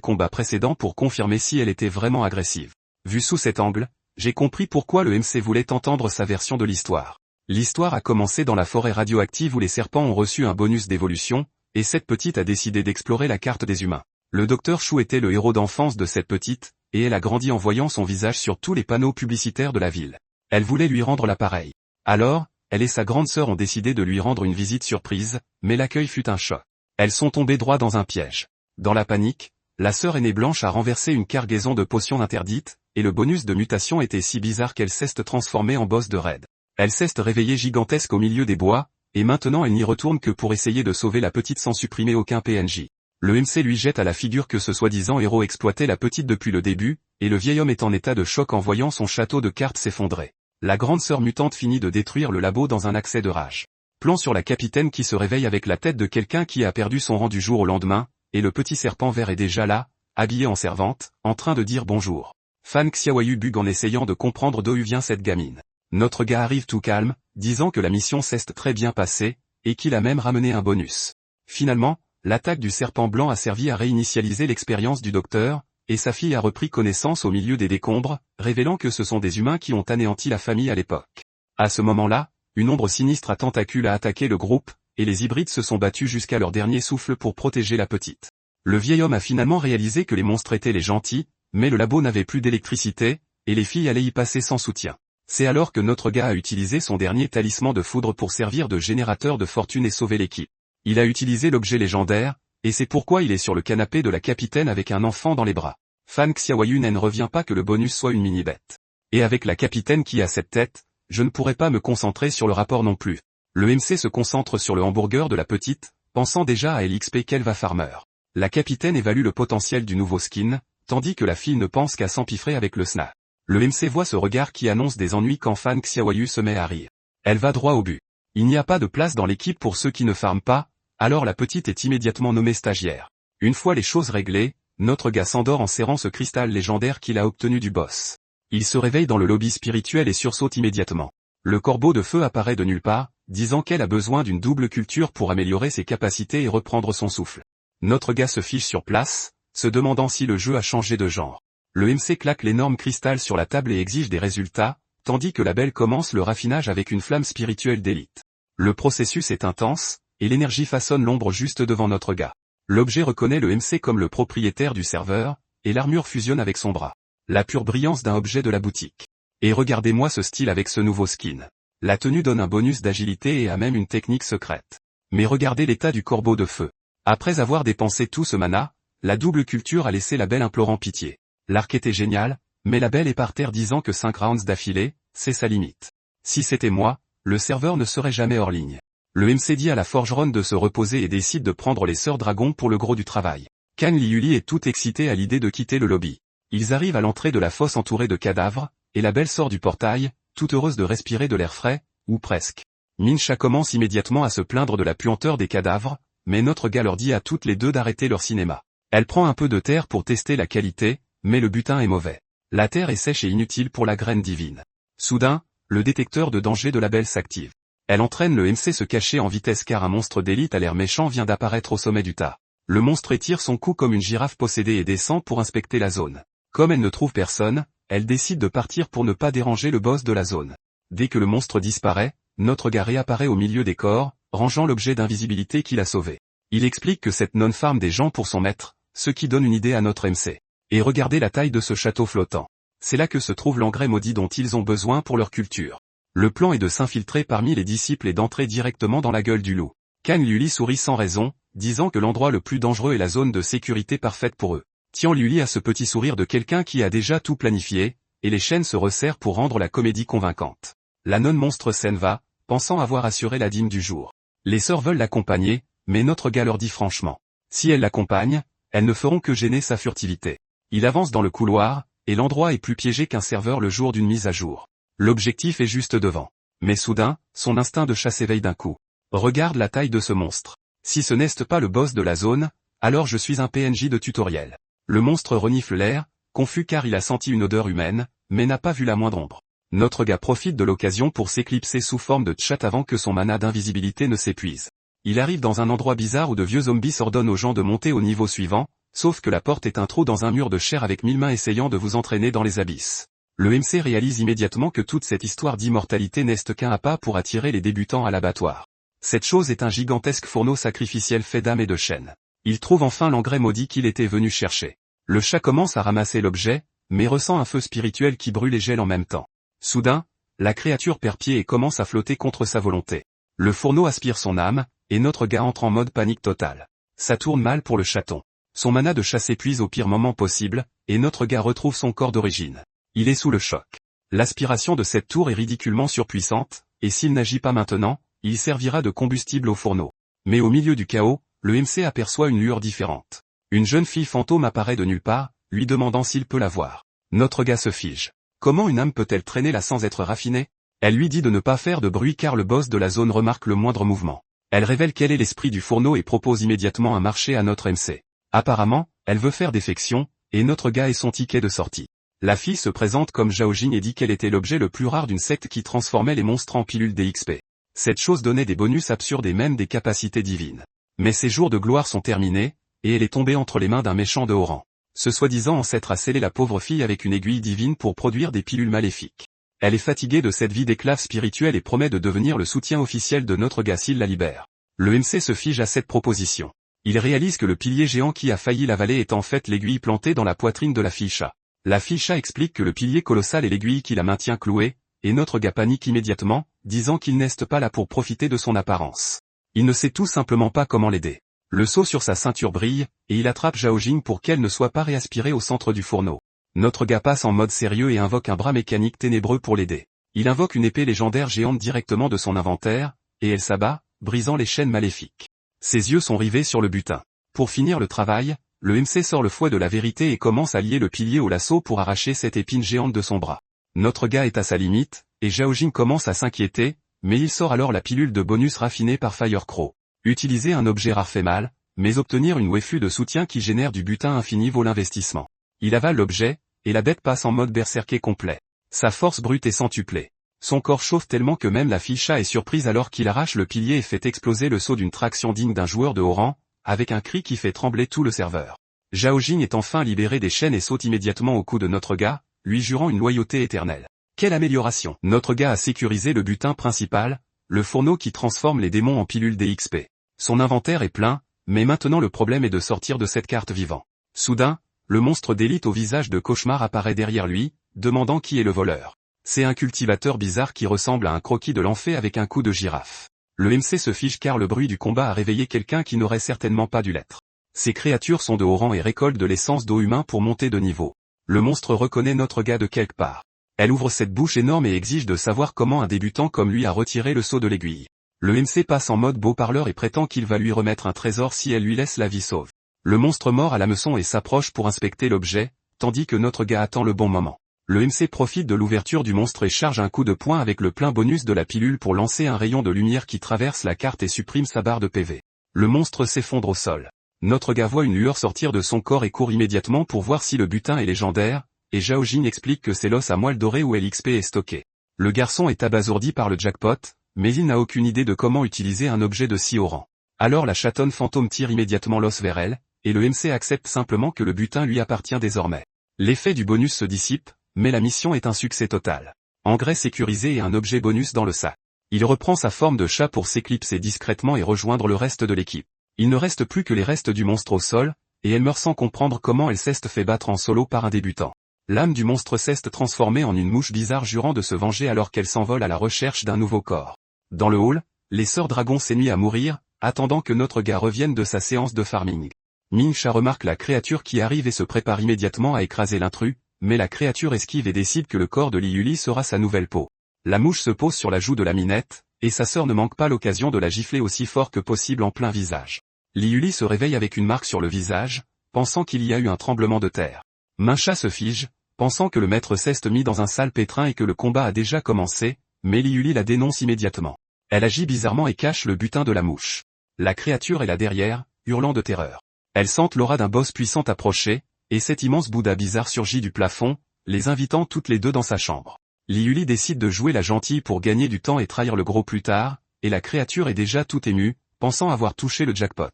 Speaker 1: combat précédent pour confirmer si elle était vraiment agressive. Vu sous cet angle, j'ai compris pourquoi le MC voulait entendre sa version de l'histoire. L'histoire a commencé dans la forêt radioactive où les serpents ont reçu un bonus d'évolution, et cette petite a décidé d'explorer la carte des humains. Le docteur Chou était le héros d'enfance de cette petite, et elle a grandi en voyant son visage sur tous les panneaux publicitaires de la ville. Elle voulait lui rendre l'appareil. Alors, elle et sa grande sœur ont décidé de lui rendre une visite surprise, mais l'accueil fut un choc. Elles sont tombées droit dans un piège. Dans la panique, la sœur aînée Blanche a renversé une cargaison de potions interdites, et le bonus de mutation était si bizarre qu'elle s'est transformée en boss de raid. Elle s'est réveillée gigantesque au milieu des bois, et maintenant elle n'y retourne que pour essayer de sauver la petite sans supprimer aucun PNJ. Le MC lui jette à la figure que ce soi-disant héros exploitait la petite depuis le début, et le vieil homme est en état de choc en voyant son château de cartes s'effondrer. La grande sœur mutante finit de détruire le labo dans un accès de rage. Plan sur la capitaine qui se réveille avec la tête de quelqu'un qui a perdu son rang du jour au lendemain, et le petit serpent vert est déjà là, habillé en servante, en train de dire bonjour. Fan Xiaoyu bug en essayant de comprendre d'où vient cette gamine. Notre gars arrive tout calme, disant que la mission s'est très bien passée, et qu'il a même ramené un bonus. Finalement, l'attaque du serpent blanc a servi à réinitialiser l'expérience du docteur, et sa fille a repris connaissance au milieu des décombres, révélant que ce sont des humains qui ont anéanti la famille à l'époque. À ce moment-là, une ombre sinistre à tentacules a attaqué le groupe, et les hybrides se sont battus jusqu'à leur dernier souffle pour protéger la petite. Le vieil homme a finalement réalisé que les monstres étaient les gentils, mais le labo n'avait plus d'électricité, et les filles allaient y passer sans soutien. C'est alors que notre gars a utilisé son dernier talisman de foudre pour servir de générateur de fortune et sauver l'équipe. Il a utilisé l'objet légendaire, et c'est pourquoi il est sur le canapé de la capitaine avec un enfant dans les bras. Fan Xiaoyu ne revient pas que le bonus soit une mini-bête. Et avec la capitaine qui a cette tête, je ne pourrais pas me concentrer sur le rapport non plus. Le MC se concentre sur le hamburger de la petite, pensant déjà à LXP qu'elle va farmer. La capitaine évalue le potentiel du nouveau skin, tandis que la fille ne pense qu'à s'empiffrer avec le snap. Le MC voit ce regard qui annonce des ennuis quand Fan Xiaoyu se met à rire. Elle va droit au but. Il n'y a pas de place dans l'équipe pour ceux qui ne farment pas, alors la petite est immédiatement nommée stagiaire. Une fois les choses réglées, notre gars s'endort en serrant ce cristal légendaire qu'il a obtenu du boss. Il se réveille dans le lobby spirituel et sursaute immédiatement. Le corbeau de feu apparaît de nulle part, disant qu'elle a besoin d'une double culture pour améliorer ses capacités et reprendre son souffle. Notre gars se fiche sur place, se demandant si le jeu a changé de genre. Le MC claque l'énorme cristal sur la table et exige des résultats, tandis que la belle commence le raffinage avec une flamme spirituelle d'élite. Le processus est intense, et l'énergie façonne l'ombre juste devant notre gars. L'objet reconnaît le MC comme le propriétaire du serveur, et l'armure fusionne avec son bras. La pure brillance d'un objet de la boutique. Et regardez-moi ce style avec ce nouveau skin. La tenue donne un bonus d'agilité et a même une technique secrète. Mais regardez l'état du corbeau de feu. Après avoir dépensé tout ce mana, la double culture a laissé la belle implorant pitié. L'arc était génial, mais la belle est par terre disant que 5 rounds d'affilée, c'est sa limite. Si c'était moi, le serveur ne serait jamais hors ligne. Le MC dit à la forgeronne de se reposer et décide de prendre les sœurs dragons pour le gros du travail. Kan Liyuli est tout excité à l'idée de quitter le lobby. Ils arrivent à l'entrée de la fosse entourée de cadavres, et la belle sort du portail, toute heureuse de respirer de l'air frais, ou presque. Mincha commence immédiatement à se plaindre de la puanteur des cadavres, mais notre gars leur dit à toutes les deux d'arrêter leur cinéma. Elle prend un peu de terre pour tester la qualité, mais le butin est mauvais. La terre est sèche et inutile pour la graine divine. Soudain, le détecteur de danger de la belle s'active. Elle entraîne le MC se cacher en vitesse car un monstre d'élite à l'air méchant vient d'apparaître au sommet du tas. Le monstre étire son cou comme une girafe possédée et descend pour inspecter la zone. Comme elle ne trouve personne, elle décide de partir pour ne pas déranger le boss de la zone. Dès que le monstre disparaît, notre gars réapparaît au milieu des corps, rangeant l'objet d'invisibilité qu'il a sauvé. Il explique que cette nonne farme des gens pour son maître, ce qui donne une idée à notre MC. Et regardez la taille de ce château flottant. C'est là que se trouve l'engrais maudit dont ils ont besoin pour leur culture. Le plan est de s'infiltrer parmi les disciples et d'entrer directement dans la gueule du loup. Kan Liyuli sourit sans raison, disant que l'endroit le plus dangereux est la zone de sécurité parfaite pour eux. Tian Liyuli a ce petit sourire de quelqu'un qui a déjà tout planifié, et les chaînes se resserrent pour rendre la comédie convaincante. La nonne monstre s'en va, pensant avoir assuré la dîme du jour. Les sœurs veulent l'accompagner, mais notre gars leur dit franchement. Si elles l'accompagnent, elles ne feront que gêner sa furtivité. Il avance dans le couloir, et l'endroit est plus piégé qu'un serveur le jour d'une mise à jour. L'objectif est juste devant. Mais soudain, son instinct de chasse s'éveille d'un coup. Regarde la taille de ce monstre. Si ce n'est pas le boss de la zone, alors je suis un PNJ de tutoriel. Le monstre renifle l'air, confus car il a senti une odeur humaine, mais n'a pas vu la moindre ombre. Notre gars profite de l'occasion pour s'éclipser sous forme de chat avant que son mana d'invisibilité ne s'épuise. Il arrive dans un endroit bizarre où de vieux zombies ordonnent aux gens de monter au niveau suivant, sauf que la porte est un trou dans un mur de chair avec 1000 mains essayant de vous entraîner dans les abysses. Le MC réalise immédiatement que toute cette histoire d'immortalité n'est qu'un appât pour attirer les débutants à l'abattoir. Cette chose est un gigantesque fourneau sacrificiel fait d'âme et de chaînes. Il trouve enfin l'engrais maudit qu'il était venu chercher. Le chat commence à ramasser l'objet, mais ressent un feu spirituel qui brûle et gèle en même temps. Soudain, la créature perd pied et commence à flotter contre sa volonté. Le fourneau aspire son âme, et notre gars entre en mode panique totale. Ça tourne mal pour le chaton. Son mana de chat s'épuise au pire moment possible, et notre gars retrouve son corps d'origine. Il est sous le choc. L'aspiration de cette tour est ridiculement surpuissante, et s'il n'agit pas maintenant, il servira de combustible au fourneau. Mais au milieu du chaos, le MC aperçoit une lueur différente. Une jeune fille fantôme apparaît de nulle part, lui demandant s'il peut la voir. Notre gars se fige. Comment une âme peut-elle traîner là sans être raffinée? Elle lui dit de ne pas faire de bruit car le boss de la zone remarque le moindre mouvement. Elle révèle quel est l'esprit du fourneau et propose immédiatement un marché à notre MC. Apparemment, elle veut faire défection, et notre gars est son ticket de sortie. La fille se présente comme Zhaojing et dit qu'elle était l'objet le plus rare d'une secte qui transformait les monstres en pilules DXP. Cette chose donnait des bonus absurdes et même des capacités divines. Mais ses jours de gloire sont terminés, et elle est tombée entre les mains d'un méchant de haut rang. Ce soi-disant ancêtre a scellé la pauvre fille avec une aiguille divine pour produire des pilules maléfiques. Elle est fatiguée de cette vie d'esclave spirituelle et promet de devenir le soutien officiel de notre gars s'il la libère. Le MC se fige à cette proposition. Il réalise que le pilier géant qui a failli l'avaler est en fait l'aiguille plantée dans la poitrine de la fille chat. La fille chat explique que le pilier colossal est l'aiguille qui la maintient clouée, et notre gars panique immédiatement, disant qu'il n'est pas là pour profiter de son apparence. Il ne sait tout simplement pas comment l'aider. Le seau sur sa ceinture brille, et il attrape Zhaojing pour qu'elle ne soit pas réaspirée au centre du fourneau. Notre gars passe en mode sérieux et invoque un bras mécanique ténébreux pour l'aider. Il invoque une épée légendaire géante directement de son inventaire, et elle s'abat, brisant les chaînes maléfiques. Ses yeux sont rivés sur le butin. Pour finir le travail, le MC sort le fouet de la vérité et commence à lier le pilier au lasso pour arracher cette épine géante de son bras. Notre gars est à sa limite, et Zhaojing commence à s'inquiéter, mais il sort alors la pilule de bonus raffinée par Firecrow. Utiliser un objet rare fait mal, mais obtenir une waifu de soutien qui génère du butin infini vaut l'investissement. Il avale l'objet, et la bête passe en mode berserker complet. Sa force brute est centuplée. Son corps chauffe tellement que même la fille chat est surprise alors qu'il arrache le pilier et fait exploser le seau d'une traction digne d'un joueur de haut rang, avec un cri qui fait trembler tout le serveur. Zhaojing est enfin libéré des chaînes et saute immédiatement au cou de notre gars, lui jurant une loyauté éternelle. Quelle amélioration! Notre gars a sécurisé le butin principal, le fourneau qui transforme les démons en pilules DXP. Son inventaire est plein, mais maintenant le problème est de sortir de cette carte vivant. Soudain, le monstre d'élite au visage de cauchemar apparaît derrière lui, demandant qui est le voleur. C'est un cultivateur bizarre qui ressemble à un croquis de l'enfer avec un cou de girafe. Le MC se fige car le bruit du combat a réveillé quelqu'un qui n'aurait certainement pas dû l'être. Ces créatures sont de haut rang et récoltent de l'essence d'eau humain pour monter de niveau. Le monstre reconnaît notre gars de quelque part. Elle ouvre cette bouche énorme et exige de savoir comment un débutant comme lui a retiré le seau de l'aiguille. Le MC passe en mode beau parleur et prétend qu'il va lui remettre un trésor si elle lui laisse la vie sauve. Le monstre mord à l'hameçon et s'approche pour inspecter l'objet, tandis que notre gars attend le bon moment. Le MC profite de l'ouverture du monstre et charge un coup de poing avec le plein bonus de la pilule pour lancer un rayon de lumière qui traverse la carte et supprime sa barre de PV. Le monstre s'effondre au sol. Notre gars voit une lueur sortir de son corps et court immédiatement pour voir si le butin est légendaire, et Zhaojing explique que c'est l'os à moelle doré où l'XP est stocké. Le garçon est abasourdi par le jackpot, mais il n'a aucune idée de comment utiliser un objet de si haut rang. Alors la chatonne fantôme tire immédiatement l'os vers elle, et le MC accepte simplement que le butin lui appartient désormais. L'effet du bonus se dissipe, mais la mission est un succès total. Engrais sécurisé et un objet bonus dans le sac. Il reprend sa forme de chat pour s'éclipser discrètement et rejoindre le reste de l'équipe. Il ne reste plus que les restes du monstre au sol, et elle meurt sans comprendre comment elle s'est fait battre en solo par un débutant. L'âme du monstre s'est transformée en une mouche bizarre jurant de se venger alors qu'elle s'envole à la recherche d'un nouveau corps. Dans le hall, les sœurs dragons s'ennuient à mourir, attendant que notre gars revienne de sa séance de farming. Mingsha remarque la créature qui arrive et se prépare immédiatement à écraser l'intrus, mais la créature esquive et décide que le corps de Liyuli sera sa nouvelle peau. La mouche se pose sur la joue de la minette, et sa sœur ne manque pas l'occasion de la gifler aussi fort que possible en plein visage. Liyuli se réveille avec une marque sur le visage, pensant qu'il y a eu un tremblement de terre. Mingsha se fige, pensant que le maître s'est mis dans un sale pétrin et que le combat a déjà commencé, mais Liyuli la dénonce immédiatement. Elle agit bizarrement et cache le butin de la mouche. La créature est là derrière, hurlant de terreur. Elle sent l'aura d'un boss puissant approcher, et cet immense Bouddha bizarre surgit du plafond, les invitant toutes les deux dans sa chambre. Liuli décide de jouer la gentille pour gagner du temps et trahir le gros plus tard, et la créature est déjà toute émue, pensant avoir touché le jackpot.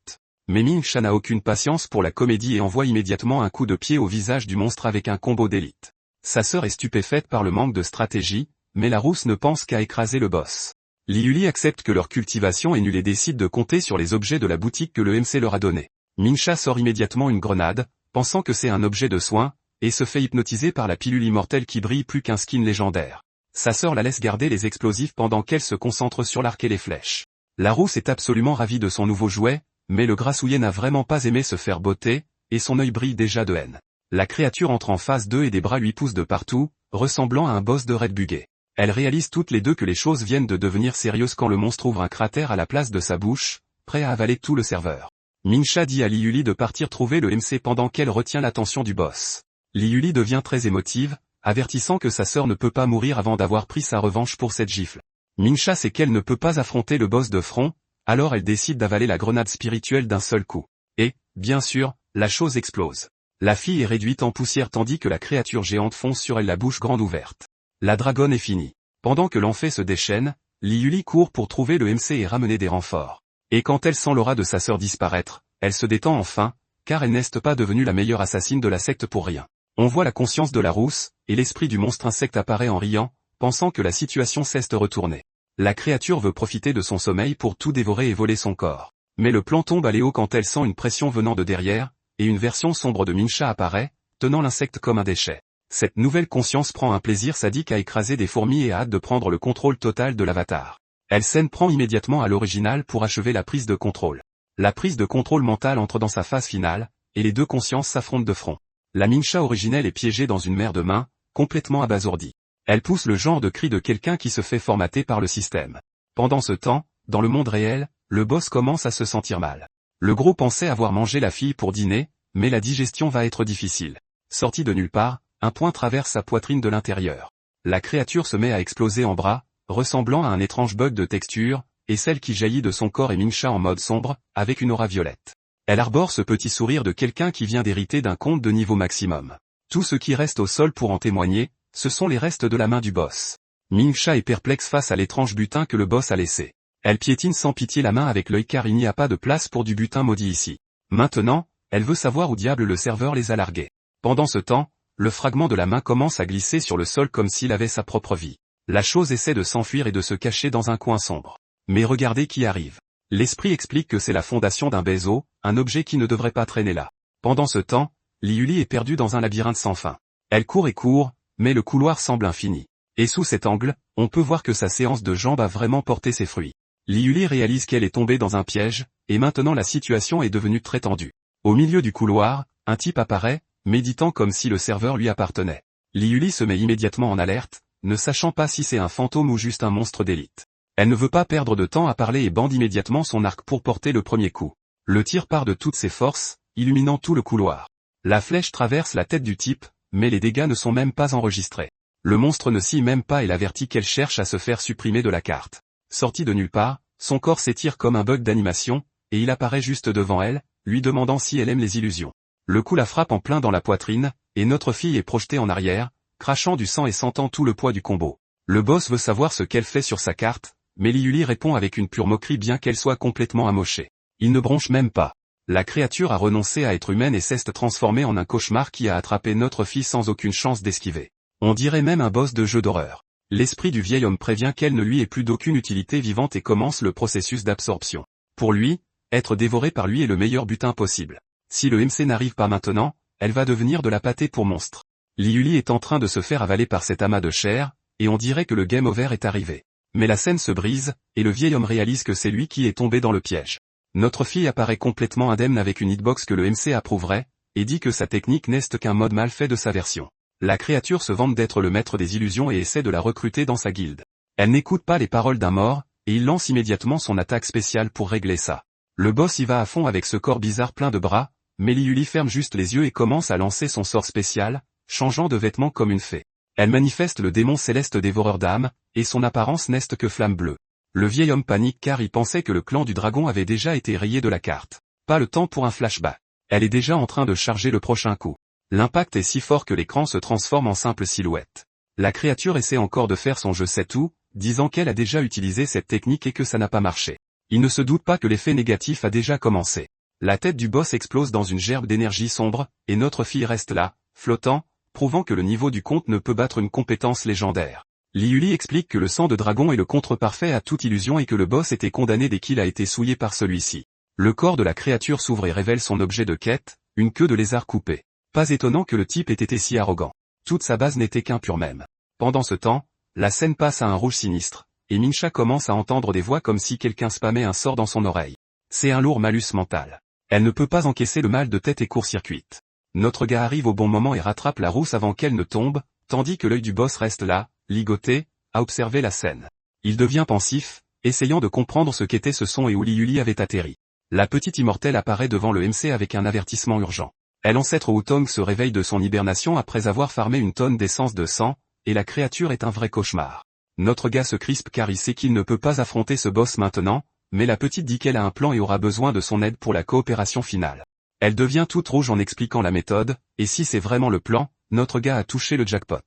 Speaker 1: Mais Ming-Sha n'a aucune patience pour la comédie et envoie immédiatement un coup de pied au visage du monstre avec un combo d'élite. Sa sœur est stupéfaite par le manque de stratégie, mais la rousse ne pense qu'à écraser le boss. Liuli accepte que leur cultivation est nulle et décide de compter sur les objets de la boutique que le MC leur a donné. Ming-Sha sort immédiatement une grenade, pensant que c'est un objet de soin, et se fait hypnotiser par la pilule immortelle qui brille plus qu'un skin légendaire. Sa sœur la laisse garder les explosifs pendant qu'elle se concentre sur l'arc et les flèches. La rousse est absolument ravie de son nouveau jouet, mais le grassouillet n'a vraiment pas aimé se faire botter, et son œil brille déjà de haine. La créature entre en phase 2 et des bras lui poussent de partout, ressemblant à un boss de Red Buggy. Elles réalisent toutes les deux que les choses viennent de devenir sérieuses quand le monstre ouvre un cratère à la place de sa bouche, prêt à avaler tout le serveur. Ming-Sha dit à Liuli de partir trouver le MC pendant qu'elle retient l'attention du boss. Liuli devient très émotive, avertissant que sa sœur ne peut pas mourir avant d'avoir pris sa revanche pour cette gifle. Ming-Sha sait qu'elle ne peut pas affronter le boss de front, alors elle décide d'avaler la grenade spirituelle d'un seul coup. Et, bien sûr, la chose explose. La fille est réduite en poussière tandis que la créature géante fonce sur elle la bouche grande ouverte. La dragonne est finie. Pendant que l'enfer se déchaîne, Liuli court pour trouver le MC et ramener des renforts. Et quand elle sent l'aura de sa sœur disparaître, elle se détend enfin, car elle n'est pas devenue la meilleure assassine de la secte pour rien. On voit la conscience de la rousse, et l'esprit du monstre insecte apparaît en riant, pensant que la situation cesse de retourner. La créature veut profiter de son sommeil pour tout dévorer et voler son corps. Mais le plan tombe à l'éau quand elle sent une pression venant de derrière, et une version sombre de Ming-Sha apparaît, tenant l'insecte comme un déchet. Cette nouvelle conscience prend un plaisir sadique à écraser des fourmis et a hâte de prendre le contrôle total de l'avatar. Elle s'en prend immédiatement à l'original pour achever la prise de contrôle. La prise de contrôle mentale entre dans sa phase finale, et les deux consciences s'affrontent de front. La Ming-Sha originelle est piégée dans une mer de mains, complètement abasourdie. Elle pousse le genre de cri de quelqu'un qui se fait formater par le système. Pendant ce temps, dans le monde réel, le boss commence à se sentir mal. Le gros pensait avoir mangé la fille pour dîner, mais la digestion va être difficile. Sorti de nulle part, un point traverse sa poitrine de l'intérieur. La créature se met à exploser en bras, ressemblant à un étrange bug de texture, et celle qui jaillit de son corps est Ming-Sha en mode sombre, avec une aura violette. Elle arbore ce petit sourire de quelqu'un qui vient d'hériter d'un conte de niveau maximum. Tout ce qui reste au sol pour en témoigner, ce sont les restes de la main du boss. Ming-Sha est perplexe face à l'étrange butin que le boss a laissé. Elle piétine sans pitié la main avec l'œil car il n'y a pas de place pour du butin maudit ici. Maintenant, elle veut savoir où diable le serveur les a largués. Pendant ce temps, le fragment de la main commence à glisser sur le sol comme s'il avait sa propre vie. La chose essaie de s'enfuir et de se cacher dans un coin sombre. Mais regardez qui arrive. L'esprit explique que c'est la fondation d'un baiseau, un objet qui ne devrait pas traîner là. Pendant ce temps, Liuli est perdue dans un labyrinthe sans fin. Elle court et court, mais le couloir semble infini. Et sous cet angle, on peut voir que sa séance de jambes a vraiment porté ses fruits. Liuli réalise qu'elle est tombée dans un piège, et maintenant la situation est devenue très tendue. Au milieu du couloir, un type apparaît, méditant comme si le serveur lui appartenait. Liuli se met immédiatement en alerte, ne sachant pas si c'est un fantôme ou juste un monstre d'élite. Elle ne veut pas perdre de temps à parler et bande immédiatement son arc pour porter le premier coup. Le tir part de toutes ses forces, illuminant tout le couloir. La flèche traverse la tête du type, mais les dégâts ne sont même pas enregistrés. Le monstre ne scie même pas et l'avertit qu'elle cherche à se faire supprimer de la carte. Sorti de nulle part, son corps s'étire comme un bug d'animation, et il apparaît juste devant elle, lui demandant si elle aime les illusions. Le coup la frappe en plein dans la poitrine, et notre fille est projetée en arrière, crachant du sang et sentant tout le poids du combo. Le boss veut savoir ce qu'elle fait sur sa carte, mais Liuli répond avec une pure moquerie bien qu'elle soit complètement amochée. Il ne bronche même pas. La créature a renoncé à être humaine et s'est transformée en un cauchemar qui a attrapé notre fille sans aucune chance d'esquiver. On dirait même un boss de jeu d'horreur. L'esprit du vieil homme prévient qu'elle ne lui est plus d'aucune utilité vivante et commence le processus d'absorption. Pour lui, être dévoré par lui est le meilleur butin possible. Si le MC n'arrive pas maintenant, elle va devenir de la pâtée pour monstre. Liuli est en train de se faire avaler par cet amas de chair, et on dirait que le game over est arrivé. Mais la scène se brise, et le vieil homme réalise que c'est lui qui est tombé dans le piège. Notre fille apparaît complètement indemne avec une hitbox que le MC approuverait, et dit que sa technique n'est qu'un mode mal fait de sa version. La créature se vante d'être le maître des illusions et essaie de la recruter dans sa guilde. Elle n'écoute pas les paroles d'un mort, et il lance immédiatement son attaque spéciale pour régler ça. Le boss y va à fond avec ce corps bizarre plein de bras, mais Liuli ferme juste les yeux et commence à lancer son sort spécial, changeant de vêtements comme une fée. Elle manifeste le démon céleste dévoreur d'âmes, et son apparence n'est que flamme bleue. Le vieil homme panique car il pensait que le clan du dragon avait déjà été rayé de la carte. Pas le temps pour un flashback. Elle est déjà en train de charger le prochain coup. L'impact est si fort que l'écran se transforme en simple silhouette. La créature essaie encore de faire son je sais tout, disant qu'elle a déjà utilisé cette technique et que ça n'a pas marché. Il ne se doute pas que l'effet négatif a déjà commencé. La tête du boss explose dans une gerbe d'énergie sombre, et notre fille reste là, flottant, prouvant que le niveau du conte ne peut battre une compétence légendaire. Liuli explique que le sang de dragon est le contre parfait à toute illusion et que le boss était condamné dès qu'il a été souillé par celui-ci. Le corps de la créature s'ouvre et révèle son objet de quête, une queue de lézard coupée. Pas étonnant que le type ait été si arrogant. Toute sa base n'était qu'un pur mème. Pendant ce temps, la scène passe à un rouge sinistre, et Minsha commence à entendre des voix comme si quelqu'un spammait un sort dans son oreille. C'est un lourd malus mental. Elle ne peut pas encaisser le mal de tête et court-circuite. Notre gars arrive au bon moment et rattrape la rousse avant qu'elle ne tombe, tandis que l'œil du boss reste là, ligoté, à observer la scène. Il devient pensif, essayant de comprendre ce qu'était ce son et où Liuli avait atterri. La petite immortelle apparaît devant le MC avec un avertissement urgent. L'ancêtre Wutong se réveille de son hibernation après avoir farmé une tonne d'essence de sang, et la créature est un vrai cauchemar. Notre gars se crispe car il sait qu'il ne peut pas affronter ce boss maintenant, mais la petite dit qu'elle a un plan et aura besoin de son aide pour la coopération finale. Elle devient toute rouge en expliquant la méthode, et si c'est vraiment le plan, notre gars a touché le jackpot.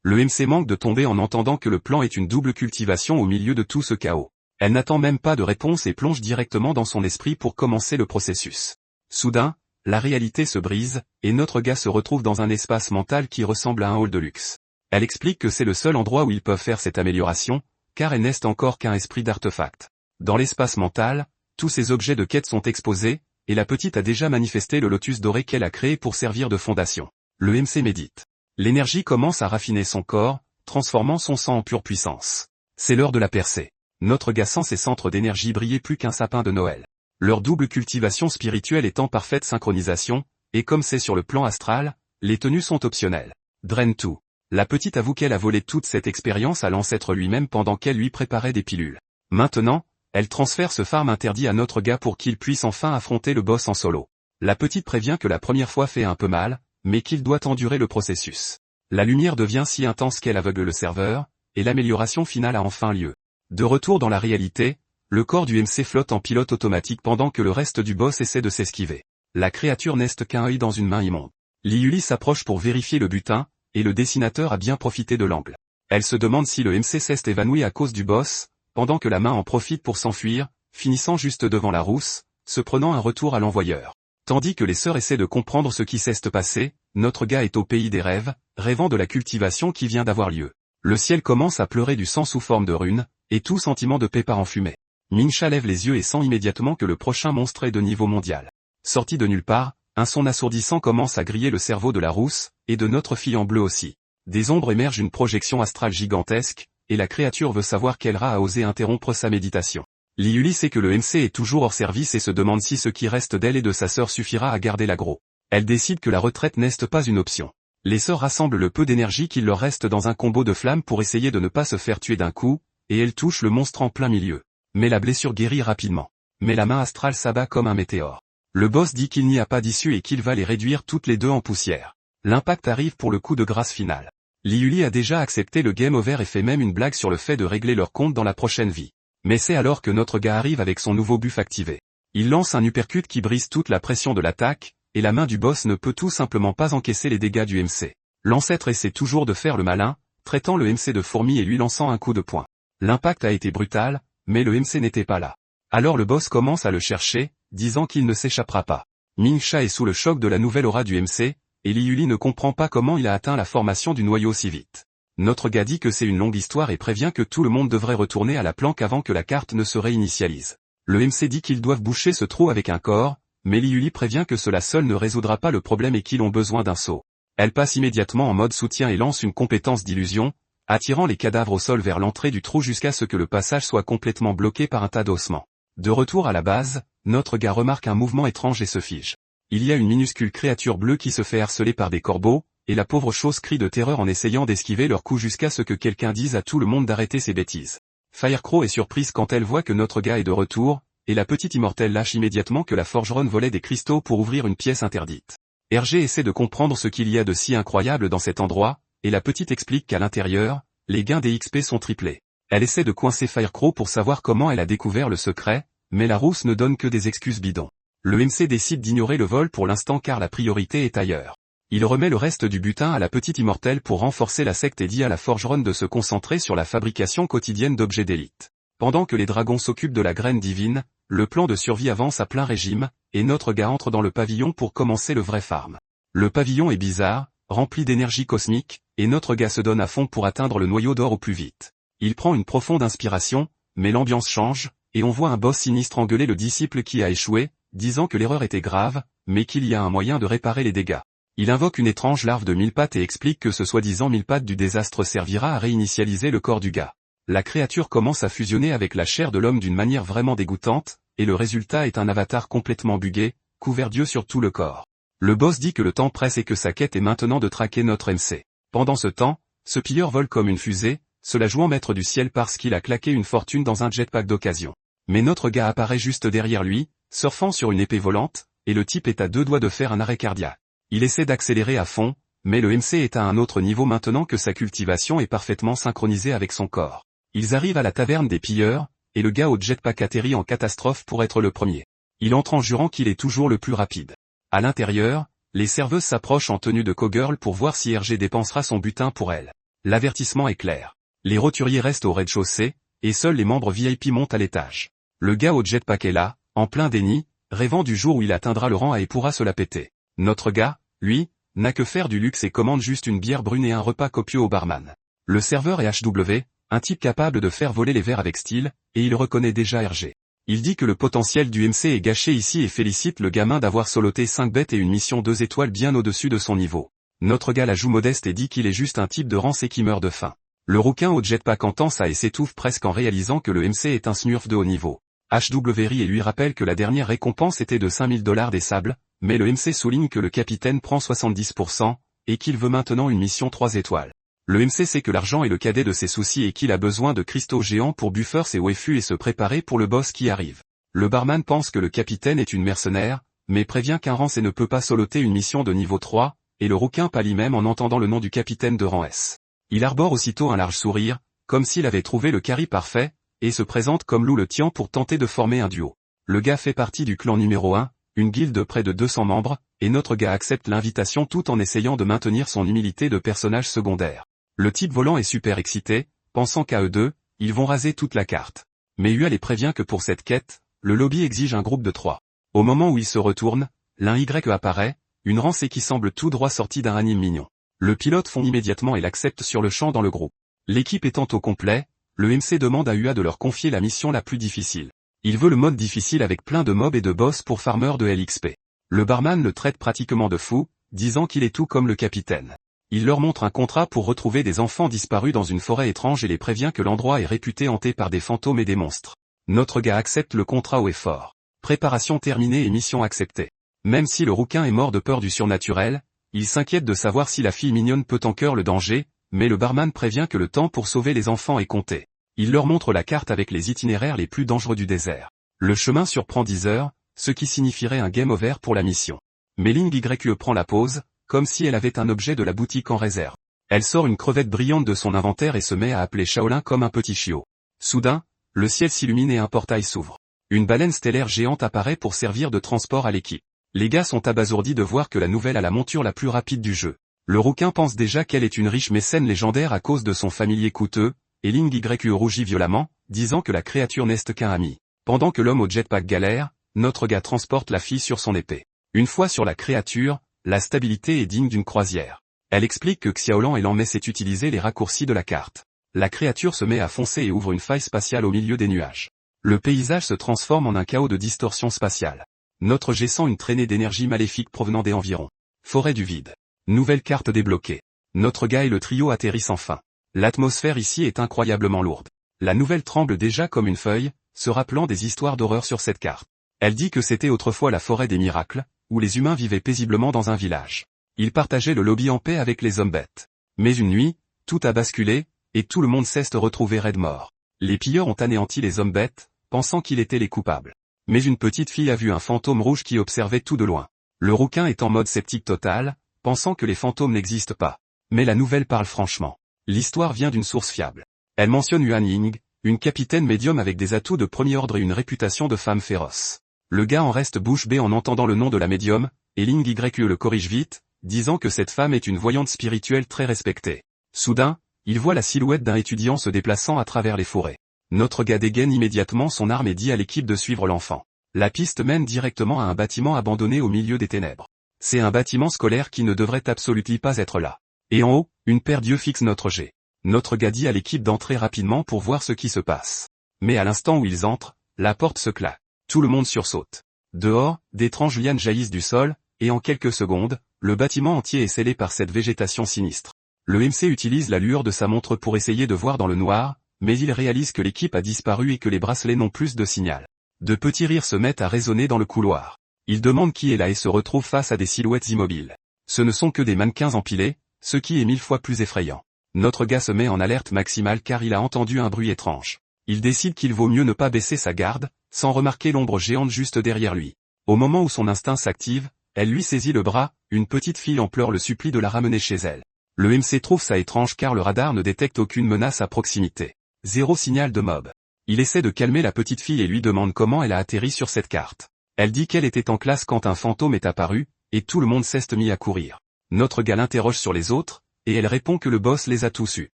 Speaker 1: Le MC manque de tomber en entendant que le plan est une double cultivation au milieu de tout ce chaos. Elle n'attend même pas de réponse et plonge directement dans son esprit pour commencer le processus. Soudain, la réalité se brise, et notre gars se retrouve dans un espace mental qui ressemble à un hall de luxe. Elle explique que c'est le seul endroit où ils peuvent faire cette amélioration, car elle n'est encore qu'un esprit d'artefact. Dans l'espace mental, tous ces objets de quête sont exposés, et la petite a déjà manifesté le lotus doré qu'elle a créé pour servir de fondation. Le MC médite. L'énergie commence à raffiner son corps, transformant son sang en pure puissance. C'est l'heure de la percée. Notre gars sent ses centres d'énergie briller plus qu'un sapin de Noël. Leur double cultivation spirituelle est en parfaite synchronisation, et comme c'est sur le plan astral, les tenues sont optionnelles. Draine tout. La petite avoue qu'elle a volé toute cette expérience à l'ancêtre lui-même pendant qu'elle lui préparait des pilules. Maintenant, elle transfère ce farm interdit à notre gars pour qu'il puisse enfin affronter le boss en solo. La petite prévient que la première fois fait un peu mal, mais qu'il doit endurer le processus. La lumière devient si intense qu'elle aveugle le serveur, et l'amélioration finale a enfin lieu. De retour dans la réalité, le corps du MC flotte en pilote automatique pendant que le reste du boss essaie de s'esquiver. La créature n'est qu'un œil dans une main immonde. Liuli s'approche pour vérifier le butin, et le dessinateur a bien profité de l'angle. Elle se demande si le MC s'est évanoui à cause du boss, pendant que la main en profite pour s'enfuir, finissant juste devant la rousse, se prenant un retour à l'envoyeur. Tandis que les sœurs essaient de comprendre ce qui s'est passé, notre gars est au pays des rêves, rêvant de la cultivation qui vient d'avoir lieu. Le ciel commence à pleurer du sang sous forme de runes, et tout sentiment de paix part en fumée. Minsha lève les yeux et sent immédiatement que le prochain monstre est de niveau mondial. Sorti de nulle part, un son assourdissant commence à griller le cerveau de la rousse, et de notre fille en bleu aussi. Des ombres émergent une projection astrale gigantesque, et la créature veut savoir quel rat a osé interrompre sa méditation. Liuli sait que le MC est toujours hors service et se demande si ce qui reste d'elle et de sa sœur suffira à garder l'aggro. Elle décide que la retraite n'est pas une option. Les sœurs rassemblent le peu d'énergie qu'il leur reste dans un combo de flammes pour essayer de ne pas se faire tuer d'un coup, et elles touchent le monstre en plein milieu. Mais la blessure guérit rapidement. Mais la main astrale s'abat comme un météore. Le boss dit qu'il n'y a pas d'issue et qu'il va les réduire toutes les deux en poussière. L'impact arrive pour le coup de grâce final. Liuli a déjà accepté le game over et fait même une blague sur le fait de régler leur compte dans la prochaine vie. Mais c'est alors que notre gars arrive avec son nouveau buff activé. Il lance un uppercut qui brise toute la pression de l'attaque, et la main du boss ne peut tout simplement pas encaisser les dégâts du MC. L'ancêtre essaie toujours de faire le malin, traitant le MC de fourmi et lui lançant un coup de poing. L'impact a été brutal, mais le MC n'était pas là. Alors le boss commence à le chercher, disant qu'il ne s'échappera pas. Minsha est sous le choc de la nouvelle aura du MC, et Liuli ne comprend pas comment il a atteint la formation du noyau si vite. Notre gars dit que c'est une longue histoire et prévient que tout le monde devrait retourner à la planque avant que la carte ne se réinitialise. Le MC dit qu'ils doivent boucher ce trou avec un corps, mais Liuli prévient que cela seul ne résoudra pas le problème et qu'ils ont besoin d'un saut. Elle passe immédiatement en mode soutien et lance une compétence d'illusion, attirant les cadavres au sol vers l'entrée du trou jusqu'à ce que le passage soit complètement bloqué par un tas d'ossements. De retour à la base, notre gars remarque un mouvement étrange et se fige. Il y a une minuscule créature bleue qui se fait harceler par des corbeaux, et la pauvre chose crie de terreur en essayant d'esquiver leurs coups jusqu'à ce que quelqu'un dise à tout le monde d'arrêter ses bêtises. Firecrow est surprise quand elle voit que notre gars est de retour, et la petite immortelle lâche immédiatement que la forgeronne volait des cristaux pour ouvrir une pièce interdite. Hergé essaie de comprendre ce qu'il y a de si incroyable dans cet endroit, et la petite explique qu'à l'intérieur, les gains des XP sont triplés. Elle essaie de coincer Firecrow pour savoir comment elle a découvert le secret, mais la rousse ne donne que des excuses bidons. Le MC décide d'ignorer le vol pour l'instant car la priorité est ailleurs. Il remet le reste du butin à la petite immortelle pour renforcer la secte et dit à la forgeronne de se concentrer sur la fabrication quotidienne d'objets d'élite. Pendant que les dragons s'occupent de la graine divine, le plan de survie avance à plein régime, et notre gars entre dans le pavillon pour commencer le vrai farm. Le pavillon est bizarre, rempli d'énergie cosmique, et notre gars se donne à fond pour atteindre le noyau d'or au plus vite. Il prend une profonde inspiration, mais l'ambiance change, et on voit un boss sinistre engueuler le disciple qui a échoué, disant que l'erreur était grave, mais qu'il y a un moyen de réparer les dégâts. Il invoque une étrange larve de 1000 pattes et explique que ce soi-disant 1000 pattes du désastre servira à réinitialiser le corps du gars. La créature commence à fusionner avec la chair de l'homme d'une manière vraiment dégoûtante, et le résultat est un avatar complètement buggé, couvert d'yeux sur tout le corps. Le boss dit que le temps presse et que sa quête est maintenant de traquer notre MC. Pendant ce temps, ce pilleur vole comme une fusée, se la jouant maître du ciel parce qu'il a claqué une fortune dans un jetpack d'occasion. Mais notre gars apparaît juste derrière lui, surfant sur une épée volante, et le type est à 2 doigts de faire un arrêt cardiaque. Il essaie d'accélérer à fond, mais le MC est à un autre niveau maintenant que sa cultivation est parfaitement synchronisée avec son corps. Ils arrivent à la taverne des pilleurs, et le gars au jetpack atterrit en catastrophe pour être le premier. Il entre en jurant qu'il est toujours le plus rapide. À l'intérieur, les serveuses s'approchent en tenue de cowgirl pour voir si RG dépensera son butin pour elle. L'avertissement est clair. Les roturiers restent au rez-de-chaussée, et seuls les membres VIP montent à l'étage. Le gars au jetpack est là, en plein déni, rêvant du jour où il atteindra le rang A et pourra se la péter. Notre gars, lui, n'a que faire du luxe et commande juste une bière brune et un repas copieux au barman. Le serveur est HW, un type capable de faire voler les verres avec style, et il reconnaît déjà RG. Il dit que le potentiel du MC est gâché ici et félicite le gamin d'avoir soloté 5 bêtes et une mission 2 étoiles bien au-dessus de son niveau. Notre gars la joue modeste et dit qu'il est juste un type de rance et qui meurt de faim. Le rouquin au jetpack entend ça et s'étouffe presque en réalisant que le MC est un smurf de haut niveau. HW rit et lui rappelle que la dernière récompense était de 5000 $ des sables, mais le MC souligne que le capitaine prend 70%, et qu'il veut maintenant une mission 3 étoiles. Le MC sait que l'argent est le cadet de ses soucis et qu'il a besoin de cristaux géants pour buffer ses waifus et se préparer pour le boss qui arrive. Le barman pense que le capitaine est une mercenaire, mais prévient qu'un rang C ne peut pas soloter une mission de niveau 3, et le rouquin pâlit même en entendant le nom du capitaine de rang S. Il arbore aussitôt un large sourire, comme s'il avait trouvé le carry parfait, et se présente comme Lou le Tian pour tenter de former un duo. Le gars fait partie du clan numéro 1, une guilde de près de 200 membres, et notre gars accepte l'invitation tout en essayant de maintenir son humilité de personnage secondaire. Le type volant est super excité, pensant qu'à eux deux, ils vont raser toute la carte. Mais UA les prévient que pour cette quête, le lobby exige un groupe de 3. Au moment où il se retourne, l'un Y apparaît, une rancée qui semble tout droit sortie d'un anime mignon. Le pilote fond immédiatement et l'accepte sur le champ dans le groupe. L'équipe étant au complet, le MC demande à UA de leur confier la mission la plus difficile. Il veut le mode difficile avec plein de mobs et de boss pour farmer de LXP. Le barman le traite pratiquement de fou, disant qu'il est tout comme le capitaine. Il leur montre un contrat pour retrouver des enfants disparus dans une forêt étrange et les prévient que l'endroit est réputé hanté par des fantômes et des monstres. Notre gars accepte le contrat haut et fort. Préparation terminée et mission acceptée. Même si le rouquin est mort de peur du surnaturel, il s'inquiète de savoir si la fille mignonne peut encoeur le danger, mais le barman prévient que le temps pour sauver les enfants est compté. Il leur montre la carte avec les itinéraires les plus dangereux du désert. Le chemin surprend 10 heures, ce qui signifierait un game over pour la mission. Mais Ling YE prend la pause, comme si elle avait un objet de la boutique en réserve. Elle sort une crevette brillante de son inventaire et se met à appeler Shaolin comme un petit chiot. Soudain, le ciel s'illumine et un portail s'ouvre. Une baleine stellaire géante apparaît pour servir de transport à l'équipe. Les gars sont abasourdis de voir que la nouvelle a la monture la plus rapide du jeu. Le rouquin pense déjà qu'elle est une riche mécène légendaire à cause de son familier coûteux, et Ling YE rougit violemment, disant que la créature n'est qu'un ami. Pendant que l'homme au jetpack galère, notre gars transporte la fille sur son épée. Une fois sur la créature, la stabilité est digne d'une croisière. Elle explique que Xiaolan et Lanmei sait utiliser les raccourcis de la carte. La créature se met à foncer et ouvre une faille spatiale au milieu des nuages. Le paysage se transforme en un chaos de distorsion spatiale. Notre G sent une traînée d'énergie maléfique provenant des environs. Forêt du vide. Nouvelle carte débloquée. Notre gars et le trio atterrissent enfin. L'atmosphère ici est incroyablement lourde. La nouvelle tremble déjà comme une feuille, se rappelant des histoires d'horreur sur cette carte. Elle dit que c'était autrefois la forêt des miracles, où les humains vivaient paisiblement dans un village. Ils partageaient le lobby en paix avec les hommes bêtes. Mais une nuit, tout a basculé, et tout le monde s'est retrouvé raide mort. Les pilleurs ont anéanti les hommes bêtes, pensant qu'ils étaient les coupables. Mais une petite fille a vu un fantôme rouge qui observait tout de loin. Le rouquin est en mode sceptique total, pensant que les fantômes n'existent pas. Mais la nouvelle parle franchement. L'histoire vient d'une source fiable. Elle mentionne Yuan Ying, une capitaine médium avec des atouts de premier ordre et une réputation de femme féroce. Le gars en reste bouche bée en entendant le nom de la médium, et Ling YE le corrige vite, disant que cette femme est une voyante spirituelle très respectée. Soudain, il voit la silhouette d'un étudiant se déplaçant à travers les forêts. Notre gars dégaine immédiatement son arme et dit à l'équipe de suivre l'enfant. La piste mène directement à un bâtiment abandonné au milieu des ténèbres. C'est un bâtiment scolaire qui ne devrait absolument pas être là. Et en haut, une paire d'yeux fixe notre G. Notre gars dit à l'équipe d'entrer rapidement pour voir ce qui se passe. Mais à l'instant où ils entrent, la porte se claque. Tout le monde sursaute. Dehors, d'étranges lianes jaillissent du sol, et en quelques secondes, le bâtiment entier est scellé par cette végétation sinistre. Le MC utilise la lueur de sa montre pour essayer de voir dans le noir, mais il réalise que l'équipe a disparu et que les bracelets n'ont plus de signal. De petits rires se mettent à résonner dans le couloir. Il demande qui est là et se retrouve face à des silhouettes immobiles. Ce ne sont que des mannequins empilés, ce qui est 1000 fois plus effrayant. Notre gars se met en alerte maximale car il a entendu un bruit étrange. Il décide qu'il vaut mieux ne pas baisser sa garde, sans remarquer l'ombre géante juste derrière lui. Au moment où son instinct s'active, elle lui saisit le bras, une petite fille en pleurs le supplie de la ramener chez elle. Le MC trouve ça étrange car le radar ne détecte aucune menace à proximité. Zéro signal de mob. Il essaie de calmer la petite fille et lui demande comment elle a atterri sur cette carte. Elle dit qu'elle était en classe quand un fantôme est apparu, et tout le monde s'est mis à courir. Notre gars l'interroge sur les autres, et elle répond que le boss les a tous eus.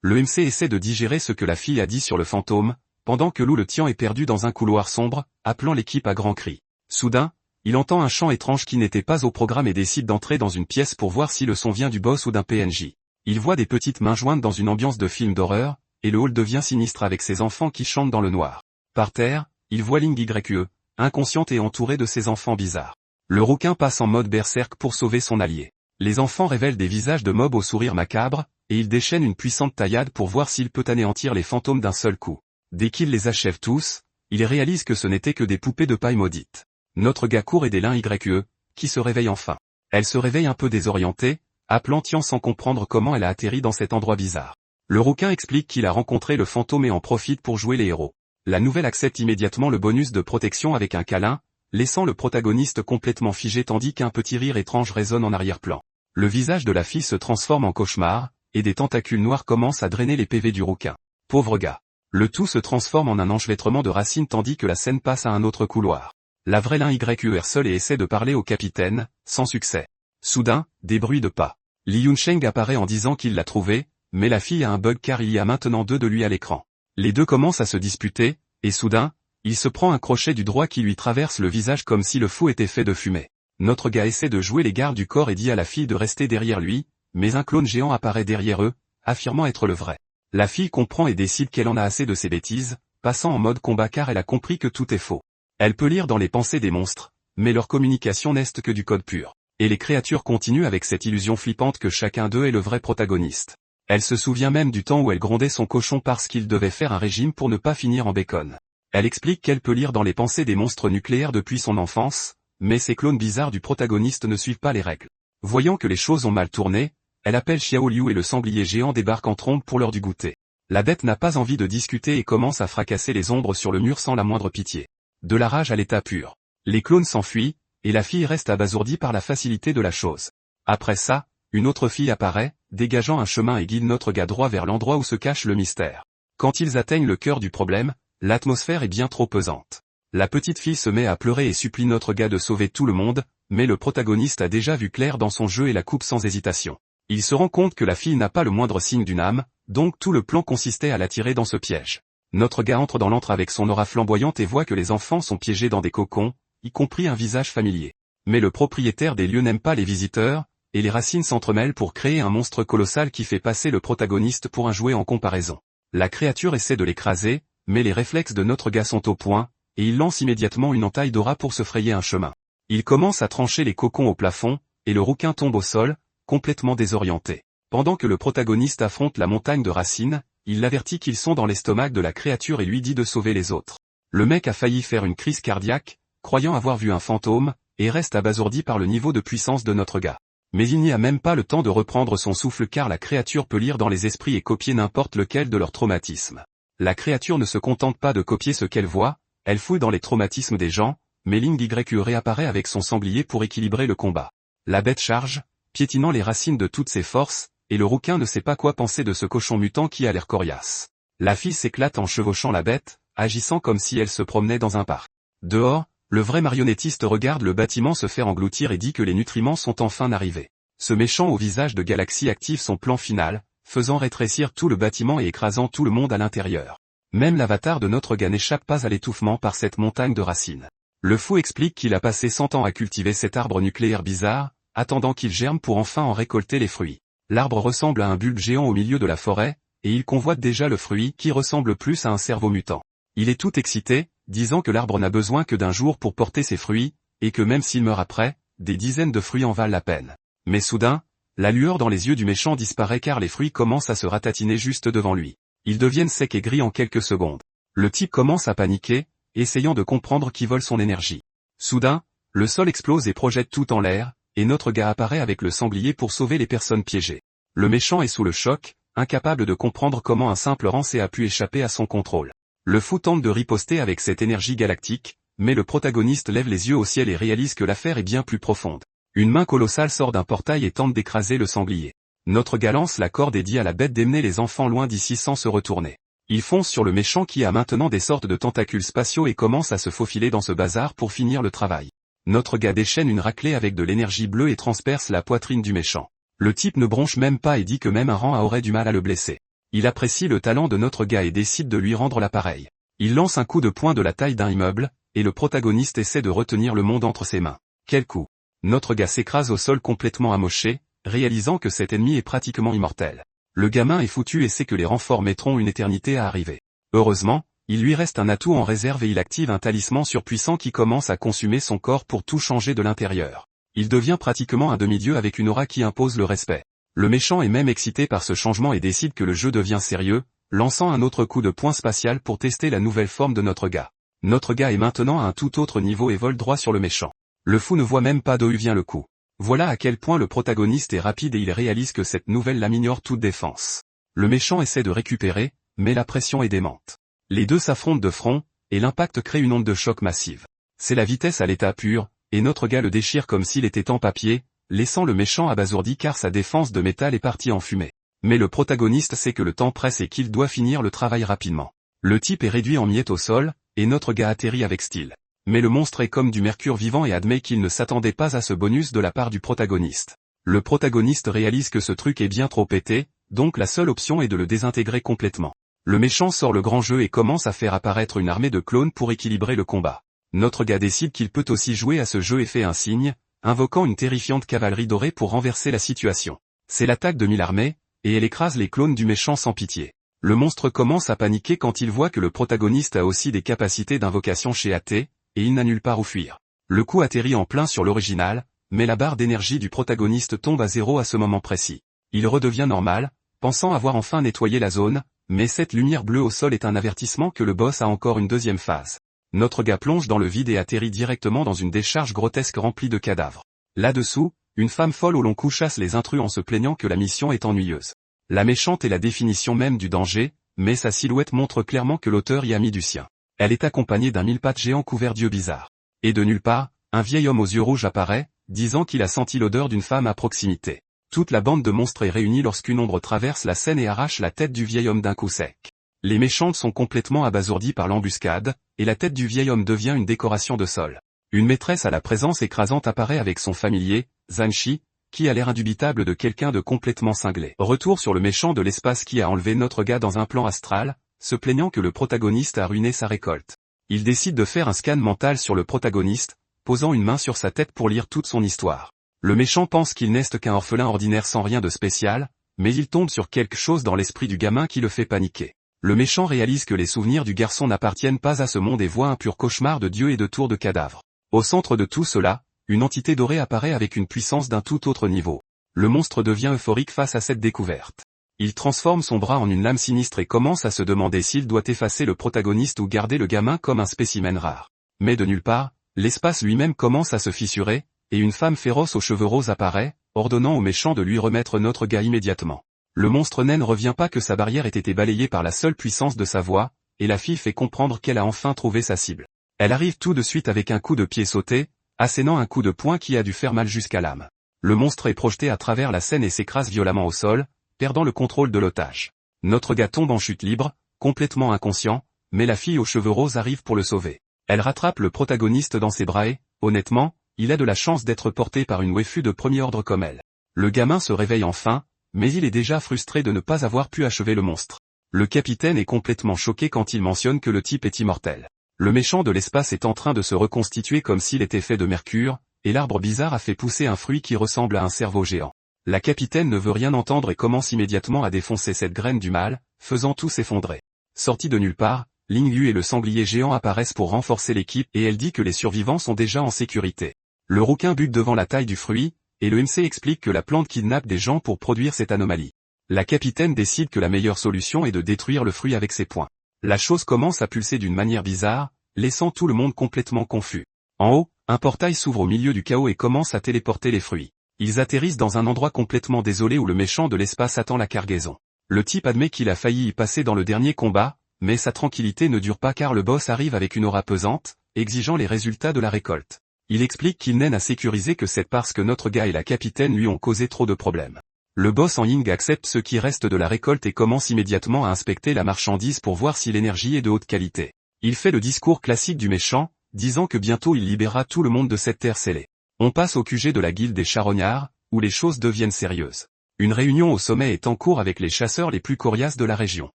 Speaker 1: Le MC essaie de digérer ce que la fille a dit sur le fantôme, pendant que Lou le tient est perdu dans un couloir sombre, appelant l'équipe à grands cris. Soudain, il entend un chant étrange qui n'était pas au programme et décide d'entrer dans une pièce pour voir si le son vient du boss ou d'un PNJ. Il voit des petites mains jointes dans une ambiance de film d'horreur, et le hall devient sinistre avec ses enfants qui chantent dans le noir. Par terre, il voit Ling YE, inconsciente et entourée de ses enfants bizarres. Le rouquin passe en mode berserk pour sauver son allié. Les enfants révèlent des visages de mobs au sourire macabre, et il déchaîne une puissante taillade pour voir s'il peut anéantir les fantômes d'un seul coup. Dès qu'il les achève tous, il réalise que ce n'étaient que des poupées de paille maudites. Notre gars court aider l'un YE, qui se réveille enfin. Elle se réveille un peu désorientée, appelant Tian sans comprendre comment elle a atterri dans cet endroit bizarre. Le rouquin explique qu'il a rencontré le fantôme et en profite pour jouer les héros. La nouvelle accepte immédiatement le bonus de protection avec un câlin, laissant le protagoniste complètement figé tandis qu'un petit rire étrange résonne en arrière-plan. Le visage de la fille se transforme en cauchemar, et des tentacules noirs commencent à drainer les PV du rouquin. Pauvre gars. Le tout se transforme en un enchevêtrement de racines tandis que la scène passe à un autre couloir. La vraie Lin YUR seule et essaie de parler au capitaine, sans succès. Soudain, des bruits de pas. Li Yunsheng apparaît en disant qu'il l'a trouvé, mais la fille a un bug car il y a maintenant deux de lui à l'écran. Les deux commencent à se disputer, et soudain, il se prend un crochet du droit qui lui traverse le visage comme si le fou était fait de fumée. Notre gars essaie de jouer les gardes du corps et dit à la fille de rester derrière lui, mais un clone géant apparaît derrière eux, affirmant être le vrai. La fille comprend et décide qu'elle en a assez de ces bêtises, passant en mode combat car elle a compris que tout est faux. Elle peut lire dans les pensées des monstres, mais leur communication n'est que du code pur. Et les créatures continuent avec cette illusion flippante que chacun d'eux est le vrai protagoniste. Elle se souvient même du temps où elle grondait son cochon parce qu'il devait faire un régime pour ne pas finir en bacon. Elle explique qu'elle peut lire dans les pensées des monstres nucléaires depuis son enfance, mais ces clones bizarres du protagoniste ne suivent pas les règles. Voyant que les choses ont mal tourné, elle appelle Xiao Liu et le sanglier géant débarque en trombe pour l'heure du goûter. La bête n'a pas envie de discuter et commence à fracasser les ombres sur le mur sans la moindre pitié. De la rage à l'état pur. Les clones s'enfuient, et la fille reste abasourdie par la facilité de la chose. Après ça, une autre fille apparaît, dégageant un chemin et guide notre gars droit vers l'endroit où se cache le mystère. Quand ils atteignent le cœur du problème, l'atmosphère est bien trop pesante. La petite fille se met à pleurer et supplie notre gars de sauver tout le monde, mais le protagoniste a déjà vu clair dans son jeu et la coupe sans hésitation. Il se rend compte que la fille n'a pas le moindre signe d'une âme, donc tout le plan consistait à l'attirer dans ce piège. Notre gars entre dans l'antre avec son aura flamboyante et voit que les enfants sont piégés dans des cocons, y compris un visage familier. Mais le propriétaire des lieux n'aime pas les visiteurs, et les racines s'entremêlent pour créer un monstre colossal qui fait passer le protagoniste pour un jouet en comparaison. La créature essaie de l'écraser, mais les réflexes de notre gars sont au point, et il lance immédiatement une entaille d'aura pour se frayer un chemin. Il commence à trancher les cocons au plafond, et le rouquin tombe au sol, complètement désorienté. Pendant que le protagoniste affronte la montagne de racines, il l'avertit qu'ils sont dans l'estomac de la créature et lui dit de sauver les autres. Le mec a failli faire une crise cardiaque, croyant avoir vu un fantôme, et reste abasourdi par le niveau de puissance de notre gars. Mais il n'y a même pas le temps de reprendre son souffle car la créature peut lire dans les esprits et copier n'importe lequel de leurs traumatismes. La créature ne se contente pas de copier ce qu'elle voit, elle fouille dans les traumatismes des gens, mais Ling YE réapparaît avec son sanglier pour équilibrer le combat. La bête charge, piétinant les racines de toutes ses forces, et le rouquin ne sait pas quoi penser de ce cochon mutant qui a l'air coriace. La fille s'éclate en chevauchant la bête, agissant comme si elle se promenait dans un parc. Dehors, le vrai marionnettiste regarde le bâtiment se faire engloutir et dit que les nutriments sont enfin arrivés. Ce méchant au visage de galaxie active son plan final, faisant rétrécir tout le bâtiment et écrasant tout le monde à l'intérieur. Même l'avatar de notre gars n'échappe pas à l'étouffement par cette montagne de racines. Le fou explique qu'il a passé 100 ans à cultiver cet arbre nucléaire bizarre, attendant qu'il germe pour enfin en récolter les fruits. L'arbre ressemble à un bulbe géant au milieu de la forêt, et il convoite déjà le fruit qui ressemble plus à un cerveau mutant. Il est tout excité, disant que l'arbre n'a besoin que d'un jour pour porter ses fruits, et que même s'il meurt après, des dizaines de fruits en valent la peine. Mais soudain, la lueur dans les yeux du méchant disparaît car les fruits commencent à se ratatiner juste devant lui. Ils deviennent secs et gris en quelques secondes. Le type commence à paniquer, essayant de comprendre qui vole son énergie. Soudain, le sol explose et projette tout en l'air, et notre gars apparaît avec le sanglier pour sauver les personnes piégées. Le méchant est sous le choc, incapable de comprendre comment un simple rancé a pu échapper à son contrôle. Le fou tente de riposter avec cette énergie galactique, mais le protagoniste lève les yeux au ciel et réalise que l'affaire est bien plus profonde. Une main colossale sort d'un portail et tente d'écraser le sanglier. Notre gars lance la corde et dit à la bête d'emmener les enfants loin d'ici sans se retourner. Il fonce sur le méchant qui a maintenant des sortes de tentacules spatiaux et commence à se faufiler dans ce bazar pour finir le travail. Notre gars déchaîne une raclée avec de l'énergie bleue et transperce la poitrine du méchant. Le type ne bronche même pas et dit que même un rang aurait du mal à le blesser. Il apprécie le talent de notre gars et décide de lui rendre l'appareil. Il lance un coup de poing de la taille d'un immeuble, et le protagoniste essaie de retenir le monde entre ses mains. Quel coup! Notre gars s'écrase au sol complètement amoché, réalisant que cet ennemi est pratiquement immortel. Le gamin est foutu et sait que les renforts mettront une éternité à arriver. Heureusement, il lui reste un atout en réserve et il active un talisman surpuissant qui commence à consumer son corps pour tout changer de l'intérieur. Il devient pratiquement un demi-dieu avec une aura qui impose le respect. Le méchant est même excité par ce changement et décide que le jeu devient sérieux, lançant un autre coup de poing spatial pour tester la nouvelle forme de notre gars. Notre gars est maintenant à un tout autre niveau et vole droit sur le méchant. Le fou ne voit même pas d'où vient le coup. Voilà à quel point le protagoniste est rapide et il réalise que cette nouvelle lame ignore toute défense. Le méchant essaie de récupérer, mais la pression est démente. Les deux s'affrontent de front, et l'impact crée une onde de choc massive. C'est la vitesse à l'état pur, et notre gars le déchire comme s'il était en papier, laissant le méchant abasourdi car sa défense de métal est partie en fumée. Mais le protagoniste sait que le temps presse et qu'il doit finir le travail rapidement. Le type est réduit en miettes au sol, et notre gars atterrit avec style. Mais le monstre est comme du mercure vivant et admet qu'il ne s'attendait pas à ce bonus de la part du protagoniste. Le protagoniste réalise que ce truc est bien trop pété, donc la seule option est de le désintégrer complètement. Le méchant sort le grand jeu et commence à faire apparaître une armée de clones pour équilibrer le combat. Notre gars décide qu'il peut aussi jouer à ce jeu et fait un signe, invoquant une terrifiante cavalerie dorée pour renverser la situation. C'est l'attaque de 1000 armées, et elle écrase les clones du méchant sans pitié. Le monstre commence à paniquer quand il voit que le protagoniste a aussi des capacités d'invocation chez AT, et il n'a nulle part où fuir. Le coup atterrit en plein sur l'original, mais la barre d'énergie du protagoniste tombe à zéro à ce moment précis. Il redevient normal, pensant avoir enfin nettoyé la zone, mais cette lumière bleue au sol est un avertissement que le boss a encore une deuxième phase. Notre gars plonge dans le vide et atterrit directement dans une décharge grotesque remplie de cadavres. Là-dessous, une femme folle au long cou chasse les intrus en se plaignant que la mission est ennuyeuse. La méchante est la définition même du danger, mais sa silhouette montre clairement que l'auteur y a mis du sien. Elle est accompagnée d'un 1000 pattes géant couvert d'yeux bizarres. Et de nulle part, un vieil homme aux yeux rouges apparaît, disant qu'il a senti l'odeur d'une femme à proximité. Toute la bande de monstres est réunie lorsqu'une ombre traverse la scène et arrache la tête du vieil homme d'un coup sec. Les méchantes sont complètement abasourdies par l'embuscade, et la tête du vieil homme devient une décoration de sol. Une maîtresse à la présence écrasante apparaît avec son familier, Zanshi, qui a l'air indubitable de quelqu'un de complètement cinglé. Retour sur le méchant de l'espace qui a enlevé notre gars dans un plan astral, se plaignant que le protagoniste a ruiné sa récolte. Il décide de faire un scan mental sur le protagoniste, posant une main sur sa tête pour lire toute son histoire. Le méchant pense qu'il n'est qu'un orphelin ordinaire sans rien de spécial, mais il tombe sur quelque chose dans l'esprit du gamin qui le fait paniquer. Le méchant réalise que les souvenirs du garçon n'appartiennent pas à ce monde et voit un pur cauchemar de dieux et de tours de cadavres. Au centre de tout cela, une entité dorée apparaît avec une puissance d'un tout autre niveau. Le monstre devient euphorique face à cette découverte. Il transforme son bras en une lame sinistre et commence à se demander s'il doit effacer le protagoniste ou garder le gamin comme un spécimen rare. Mais de nulle part, l'espace lui-même commence à se fissurer, et une femme féroce aux cheveux roses apparaît, ordonnant au méchant de lui remettre notre gars immédiatement. Le monstre nain ne revient pas que sa barrière ait été balayée par la seule puissance de sa voix, et la fille fait comprendre qu'elle a enfin trouvé sa cible. Elle arrive tout de suite avec un coup de pied sauté, assénant un coup de poing qui a dû faire mal jusqu'à l'âme. Le monstre est projeté à travers la scène et s'écrase violemment au sol, perdant le contrôle de l'otage. Notre gars tombe en chute libre, complètement inconscient, mais la fille aux cheveux roses arrive pour le sauver. Elle rattrape le protagoniste dans ses bras et, honnêtement, il a de la chance d'être porté par une waifu de premier ordre comme elle. Le gamin se réveille enfin, mais il est déjà frustré de ne pas avoir pu achever le monstre. Le capitaine est complètement choqué quand il mentionne que le type est immortel. Le méchant de l'espace est en train de se reconstituer comme s'il était fait de mercure, et l'arbre bizarre a fait pousser un fruit qui ressemble à un cerveau géant. La capitaine ne veut rien entendre et commence immédiatement à défoncer cette graine du mal, faisant tout s'effondrer. Sorti de nulle part, Ling Yu et le sanglier géant apparaissent pour renforcer l'équipe et elle dit que les survivants sont déjà en sécurité. Le rouquin bute devant la taille du fruit, et le MC explique que la plante kidnappe des gens pour produire cette anomalie. La capitaine décide que la meilleure solution est de détruire le fruit avec ses poings. La chose commence à pulser d'une manière bizarre, laissant tout le monde complètement confus. En haut, un portail s'ouvre au milieu du chaos et commence à téléporter les fruits. Ils atterrissent dans un endroit complètement désolé où le méchant de l'espace attend la cargaison. Le type admet qu'il a failli y passer dans le dernier combat, mais sa tranquillité ne dure pas car le boss arrive avec une aura pesante, exigeant les résultats de la récolte. Il explique qu'il n'aime à sécuriser que c'est parce que notre gars et la capitaine lui ont causé trop de problèmes. Le boss en Ying accepte ce qui reste de la récolte et commence immédiatement à inspecter la marchandise pour voir si l'énergie est de haute qualité. Il fait le discours classique du méchant, disant que bientôt il libérera tout le monde de cette terre scellée. On passe au QG de la guilde des charognards, où les choses deviennent sérieuses. Une réunion au sommet est en cours avec les chasseurs les plus coriaces de la région.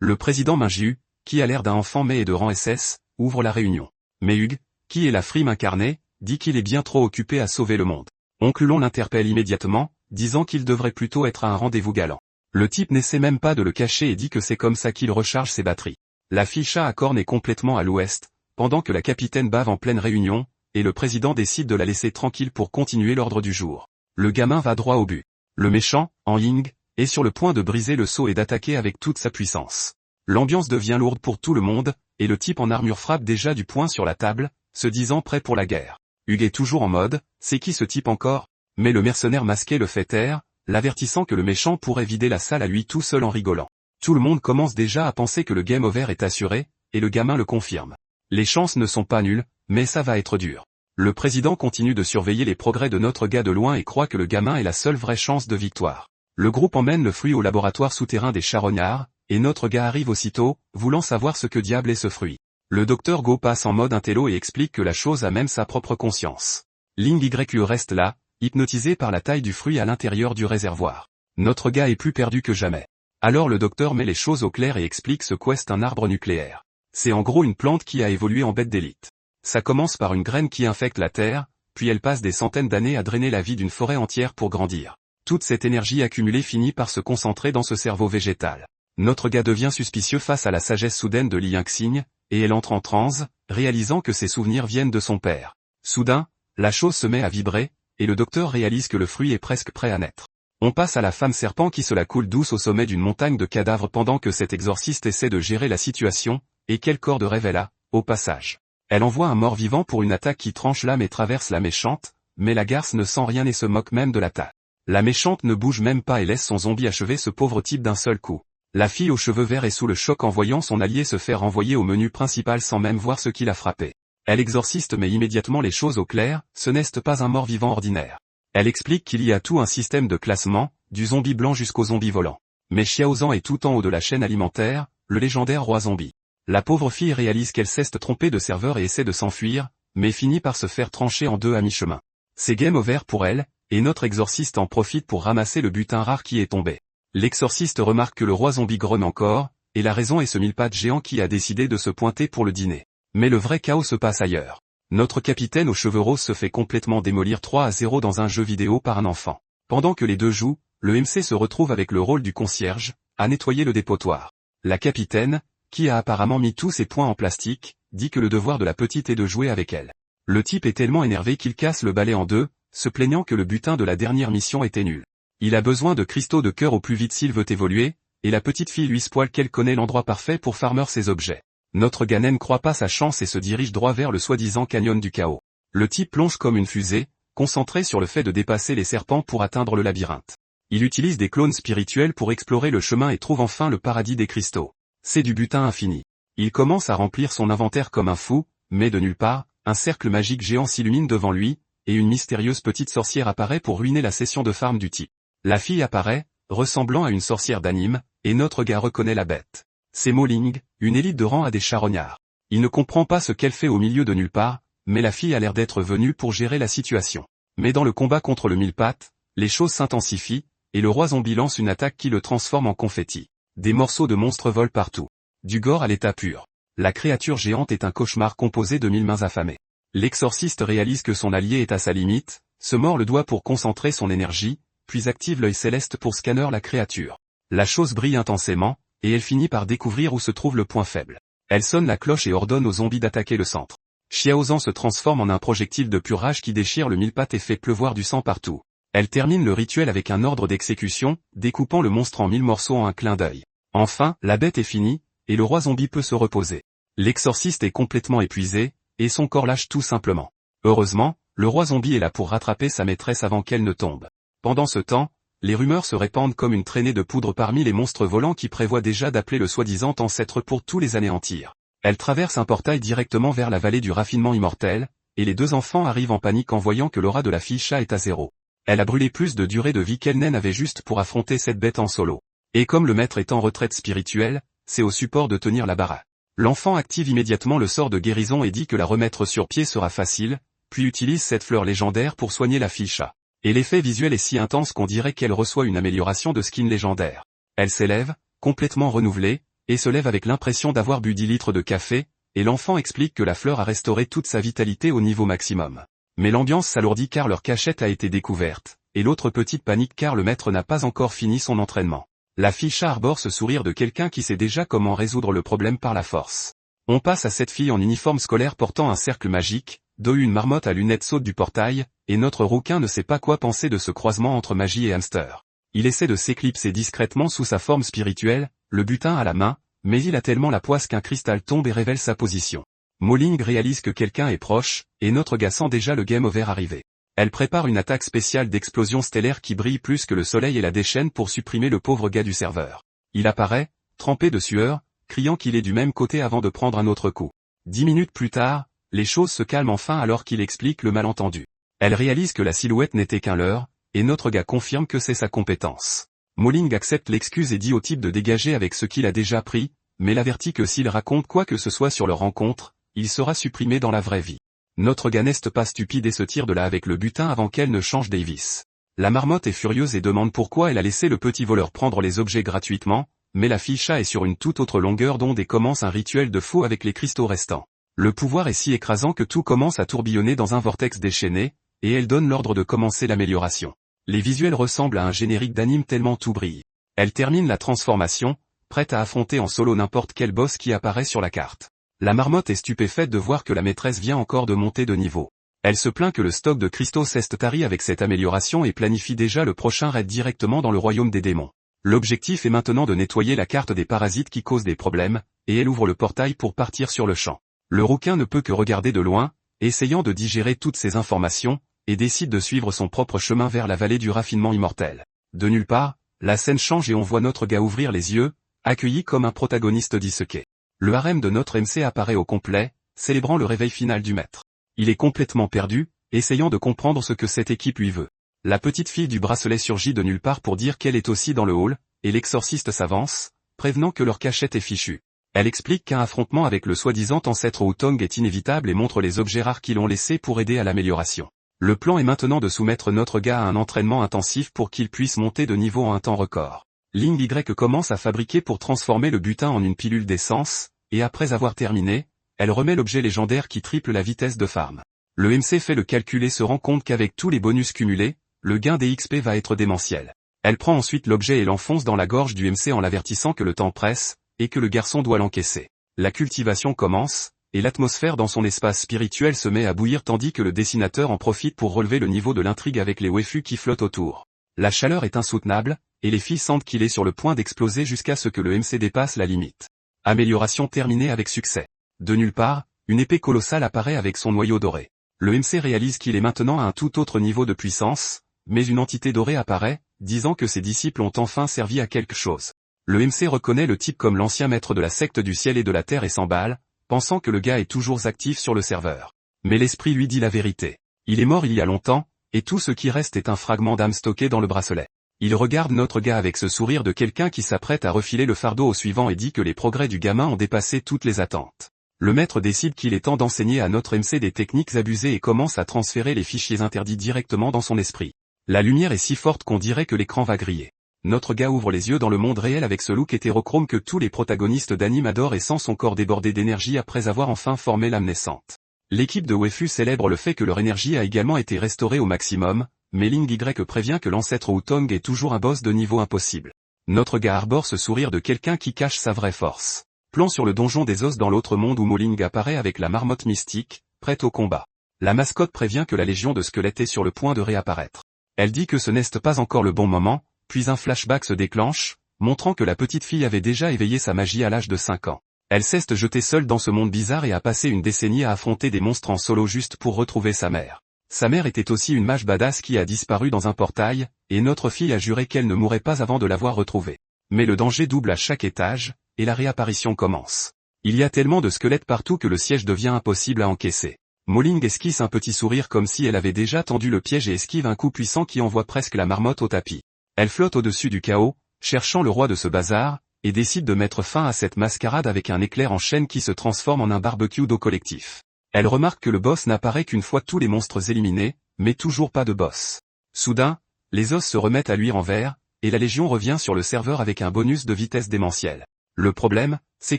Speaker 1: Le président Minju, qui a l'air d'un enfant mais est de rang SS, ouvre la réunion. Mais Hugh, qui est la frime incarnée, dit qu'il est bien trop occupé à sauver le monde. Oncle Long l'interpelle immédiatement, disant qu'il devrait plutôt être à un rendez-vous galant. Le type n'essaie même pas de le cacher et dit que c'est comme ça qu'il recharge ses batteries. La fille chat à cornes est complètement à l'ouest, pendant que la capitaine bave en pleine réunion, et le président décide de la laisser tranquille pour continuer l'ordre du jour. Le gamin va droit au but. Le méchant, en Ying, est sur le point de briser le seau et d'attaquer avec toute sa puissance. L'ambiance devient lourde pour tout le monde, et le type en armure frappe déjà du poing sur la table, se disant prêt pour la guerre. Hugh est toujours en mode, c'est qui ce type encore? Mais le mercenaire masqué le fait taire, l'avertissant que le méchant pourrait vider la salle à lui tout seul en rigolant. Tout le monde commence déjà à penser que le game over est assuré, et le gamin le confirme. Les chances ne sont pas nulles, mais ça va être dur. Le président continue de surveiller les progrès de notre gars de loin et croit que le gamin est la seule vraie chance de victoire. Le groupe emmène le fruit au laboratoire souterrain des charognards, et notre gars arrive aussitôt, voulant savoir ce que diable est ce fruit. Le docteur Go passe en mode intello et explique que la chose a même sa propre conscience. Ling YU reste là, hypnotisé par la taille du fruit à l'intérieur du réservoir. Notre gars est plus perdu que jamais. Alors le docteur met les choses au clair et explique ce qu'est un arbre nucléaire. C'est en gros une plante qui a évolué en bête d'élite. Ça commence par une graine qui infecte la terre, puis elle passe des centaines d'années à drainer la vie d'une forêt entière pour grandir. Toute cette énergie accumulée finit par se concentrer dans ce cerveau végétal. Notre gars devient suspicieux face à la sagesse soudaine de Li Yingxing, et elle entre en transe, réalisant que ses souvenirs viennent de son père. Soudain, la chose se met à vibrer, et le docteur réalise que le fruit est presque prêt à naître. On passe à la femme serpent qui se la coule douce au sommet d'une montagne de cadavres pendant que cet exorciste essaie de gérer la situation, et quel corps de rêve elle a, au passage. Elle envoie un mort-vivant pour une attaque qui tranche l'âme et traverse la méchante, mais la garce ne sent rien et se moque même de l'attaque. La méchante ne bouge même pas et laisse son zombie achever ce pauvre type d'un seul coup. La fille aux cheveux verts est sous le choc en voyant son allié se faire renvoyer au menu principal sans même voir ce qui l'a frappé. Elle exorciste met immédiatement les choses au clair, ce n'est pas un mort-vivant ordinaire. Elle explique qu'il y a tout un système de classement, du zombie blanc jusqu'au zombie volant. Mais Xiaozan est tout en haut de la chaîne alimentaire, le légendaire roi zombie. La pauvre fille réalise qu'elle s'est trompée de serveur et essaie de s'enfuir, mais finit par se faire trancher en deux à mi-chemin. C'est game over pour elle, et notre exorciste en profite pour ramasser le butin rare qui est tombé. L'exorciste remarque que le roi zombie grogne encore, et la raison est ce mille-pattes géant qui a décidé de se pointer pour le dîner. Mais le vrai chaos se passe ailleurs. Notre capitaine aux cheveux roses se fait complètement démolir 3-0 dans un jeu vidéo par un enfant. Pendant que les deux jouent, le MC se retrouve avec le rôle du concierge, à nettoyer le dépotoir. La capitaine, qui a apparemment mis tous ses points en plastique, dit que le devoir de la petite est de jouer avec elle. Le type est tellement énervé qu'il casse le balai en deux, se plaignant que le butin de la dernière mission était nul. Il a besoin de cristaux de cœur au plus vite s'il veut évoluer, et la petite fille lui spoile qu'elle connaît l'endroit parfait pour farmer ses objets. Notre Ganen croit pas sa chance et se dirige droit vers le soi-disant canyon du chaos. Le type plonge comme une fusée, concentré sur le fait de dépasser les serpents pour atteindre le labyrinthe. Il utilise des clones spirituels pour explorer le chemin et trouve enfin le paradis des cristaux. C'est du butin infini. Il commence à remplir son inventaire comme un fou, mais de nulle part, un cercle magique géant s'illumine devant lui, et une mystérieuse petite sorcière apparaît pour ruiner la session de farm du type. La fille apparaît, ressemblant à une sorcière d'anime, et notre gars reconnaît la bête. C'est Moling, une élite de rang à des charognards. Il ne comprend pas ce qu'elle fait au milieu de nulle part, mais la fille a l'air d'être venue pour gérer la situation. Mais dans le combat contre le mille-pattes, Les choses s'intensifient, et le roi zombie lance une attaque qui le transforme en confetti. Des morceaux de monstres volent partout. Du gore à l'état pur. La créature géante est un cauchemar composé de 1000 mains affamées. L'exorciste réalise que son allié est à sa limite, se mord le doigt pour concentrer son énergie, puis active l'œil céleste pour scanner la créature. La chose brille intensément, et elle finit par découvrir où se trouve le point faible. Elle sonne la cloche et ordonne aux zombies d'attaquer le centre. Xiaozan se transforme en un projectile de pure rage qui déchire le mille-pattes et fait pleuvoir du sang partout. Elle termine le rituel avec un ordre d'exécution, découpant le monstre en 1000 morceaux en un clin d'œil. Enfin, la bête est finie, et le roi zombie peut se reposer. L'exorciste est complètement épuisé, et son corps lâche tout simplement. Heureusement, le roi zombie est là pour rattraper sa maîtresse avant qu'elle ne tombe. Pendant ce temps, les rumeurs se répandent comme une traînée de poudre parmi les monstres volants qui prévoient déjà d'appeler le soi-disant ancêtre pour tous les anéantir. Elle traverse un portail directement vers la vallée du raffinement immortel, et les deux enfants arrivent en panique en voyant que l'aura de la fille chat est à 0. Elle a brûlé plus de durée de vie qu'elle n'en avait juste pour affronter cette bête en solo. Et comme le maître est en retraite spirituelle, c'est au support de tenir la baraque. L'enfant active immédiatement le sort de guérison et dit que la remettre sur pied sera facile, puis utilise cette fleur légendaire pour soigner la fille chat. Et l'effet visuel est si intense qu'on dirait qu'elle reçoit une amélioration de skin légendaire. Elle s'élève, complètement renouvelée, et se lève avec l'impression d'avoir bu 10 litres de café, et l'enfant explique que la fleur a restauré toute sa vitalité au niveau maximum. Mais l'ambiance s'alourdit car leur cachette a été découverte, et l'autre petite panique car le maître n'a pas encore fini son entraînement. La fille chat arbore ce sourire de quelqu'un qui sait déjà comment résoudre le problème par la force. On passe à cette fille en uniforme scolaire portant un cercle magique, d'où une marmotte à lunettes saute du portail, et notre rouquin ne sait pas quoi penser de ce croisement entre magie et hamster. Il essaie de s'éclipser discrètement sous sa forme spirituelle, le butin à la main, mais il a tellement la poisse qu'un cristal tombe et révèle sa position. Molling réalise que quelqu'un est proche, et notre gars sent déjà le game over arriver. Elle prépare une attaque spéciale d'explosion stellaire qui brille plus que le soleil et la déchaîne pour supprimer le pauvre gars du serveur. Il apparaît, trempé de sueur, criant qu'il est du même côté avant de prendre un autre coup. 10 minutes plus tard, les choses se calment enfin alors qu'il explique le malentendu. Elle réalise que la silhouette n'était qu'un leurre, et notre gars confirme que c'est sa compétence. Molling accepte l'excuse et dit au type de dégager avec ce qu'il a déjà pris, mais l'avertit que s'il raconte quoi que ce soit sur leur rencontre, il sera supprimé dans la vraie vie. Notre gars n'est pas stupide et se tire de là avec le butin avant qu'elle ne change Davis. La marmotte est furieuse et demande pourquoi elle a laissé le petit voleur prendre les objets gratuitement, mais la fille chat est sur une toute autre longueur d'onde et commence un rituel de faux avec les cristaux restants. Le pouvoir est si écrasant que tout commence à tourbillonner dans un vortex déchaîné, et elle donne l'ordre de commencer l'amélioration. Les visuels ressemblent à un générique d'anime tellement tout brille. Elle termine la transformation, prête à affronter en solo n'importe quel boss qui apparaît sur la carte. La marmotte est stupéfaite de voir que la maîtresse vient encore de monter de niveau. Elle se plaint que le stock de cristaux s'est tari avec cette amélioration et planifie déjà le prochain raid directement dans le royaume des démons. L'objectif est maintenant de nettoyer la carte des parasites qui causent des problèmes, et elle ouvre le portail pour partir sur le champ. Le rouquin ne peut que regarder de loin, essayant de digérer toutes ces informations, et décide de suivre son propre chemin vers la vallée du raffinement immortel. De nulle part, la scène change et on voit notre gars ouvrir les yeux, accueilli comme un protagoniste disséqué. Le harem de notre MC apparaît au complet, célébrant le réveil final du maître. Il est complètement perdu, essayant de comprendre ce que cette équipe lui veut. La petite fille du bracelet surgit de nulle part pour dire qu'elle est aussi dans le hall, et l'exorciste s'avance, prévenant que leur cachette est fichue. Elle explique qu'un affrontement avec le soi-disant ancêtre Wutong est inévitable et montre les objets rares qu'ils l'ont laissé pour aider à l'amélioration. Le plan est maintenant de soumettre notre gars à un entraînement intensif pour qu'il puisse monter de niveau en un temps record. Ling Y commence à fabriquer pour transformer le butin en une pilule d'essence, et après avoir terminé, elle remet l'objet légendaire qui triple la vitesse de farm. Le MC fait le calcul et se rend compte qu'avec tous les bonus cumulés, le gain des XP va être démentiel. Elle prend ensuite l'objet et l'enfonce dans la gorge du MC en l'avertissant que le temps presse, et que le garçon doit l'encaisser. La cultivation commence, et l'atmosphère dans son espace spirituel se met à bouillir tandis que le dessinateur en profite pour relever le niveau de l'intrigue avec les waifus qui flottent autour. La chaleur est insoutenable, et les filles sentent qu'il est sur le point d'exploser jusqu'à ce que le MC dépasse la limite. Amélioration terminée avec succès. De nulle part, une épée colossale apparaît avec son noyau doré. Le MC réalise qu'il est maintenant à un tout autre niveau de puissance, mais une entité dorée apparaît, disant que ses disciples ont enfin servi à quelque chose. Le MC reconnaît le type comme l'ancien maître de la secte du ciel et de la terre et s'emballe, pensant que le gars est toujours actif sur le serveur. Mais l'esprit lui dit la vérité. Il est mort il y a longtemps, et tout ce qui reste est un fragment d'âme stocké dans le bracelet. Il regarde notre gars avec ce sourire de quelqu'un qui s'apprête à refiler le fardeau au suivant et dit que les progrès du gamin ont dépassé toutes les attentes. Le maître décide qu'il est temps d'enseigner à notre MC des techniques abusées et commence à transférer les fichiers interdits directement dans son esprit. La lumière est si forte qu'on dirait que l'écran va griller. Notre gars ouvre les yeux dans le monde réel avec ce look hétérochrome que tous les protagonistes d'anime adorent et sent son corps déborder d'énergie après avoir enfin formé l'âme naissante. L'équipe de Wefu célèbre le fait que leur énergie a également été restaurée au maximum, mais Ling Y prévient que l'ancêtre Wutong est toujours un boss de niveau impossible. Notre gars arbore ce sourire de quelqu'un qui cache sa vraie force. Plan sur le donjon des os dans l'autre monde où Moling apparaît avec la marmotte mystique, prête au combat. La mascotte prévient que la légion de squelettes est sur le point de réapparaître. Elle dit que ce n'est pas encore le bon moment, puis un flashback se déclenche, montrant que la petite fille avait déjà éveillé sa magie à l'âge de 5 ans. Elle s'est jetée seule dans ce monde bizarre et a passé une décennie à affronter des monstres en solo juste pour retrouver sa mère. Sa mère était aussi une mage badass qui a disparu dans un portail, et notre fille a juré qu'elle ne mourrait pas avant de l'avoir retrouvée. Mais le danger double à chaque étage, et la réapparition commence. Il y a tellement de squelettes partout que le siège devient impossible à encaisser. Moling esquisse un petit sourire comme si elle avait déjà tendu le piège et esquive un coup puissant qui envoie presque la marmotte au tapis. Elle flotte au-dessus du chaos, cherchant le roi de ce bazar, et décide de mettre fin à cette mascarade avec un éclair en chaîne qui se transforme en un barbecue d'eau collectif. Elle remarque que le boss n'apparaît qu'une fois tous les monstres éliminés, mais toujours pas de boss. Soudain, les os se remettent à luire en vert, et la Légion revient sur le serveur avec un bonus de vitesse démentielle. Le problème, c'est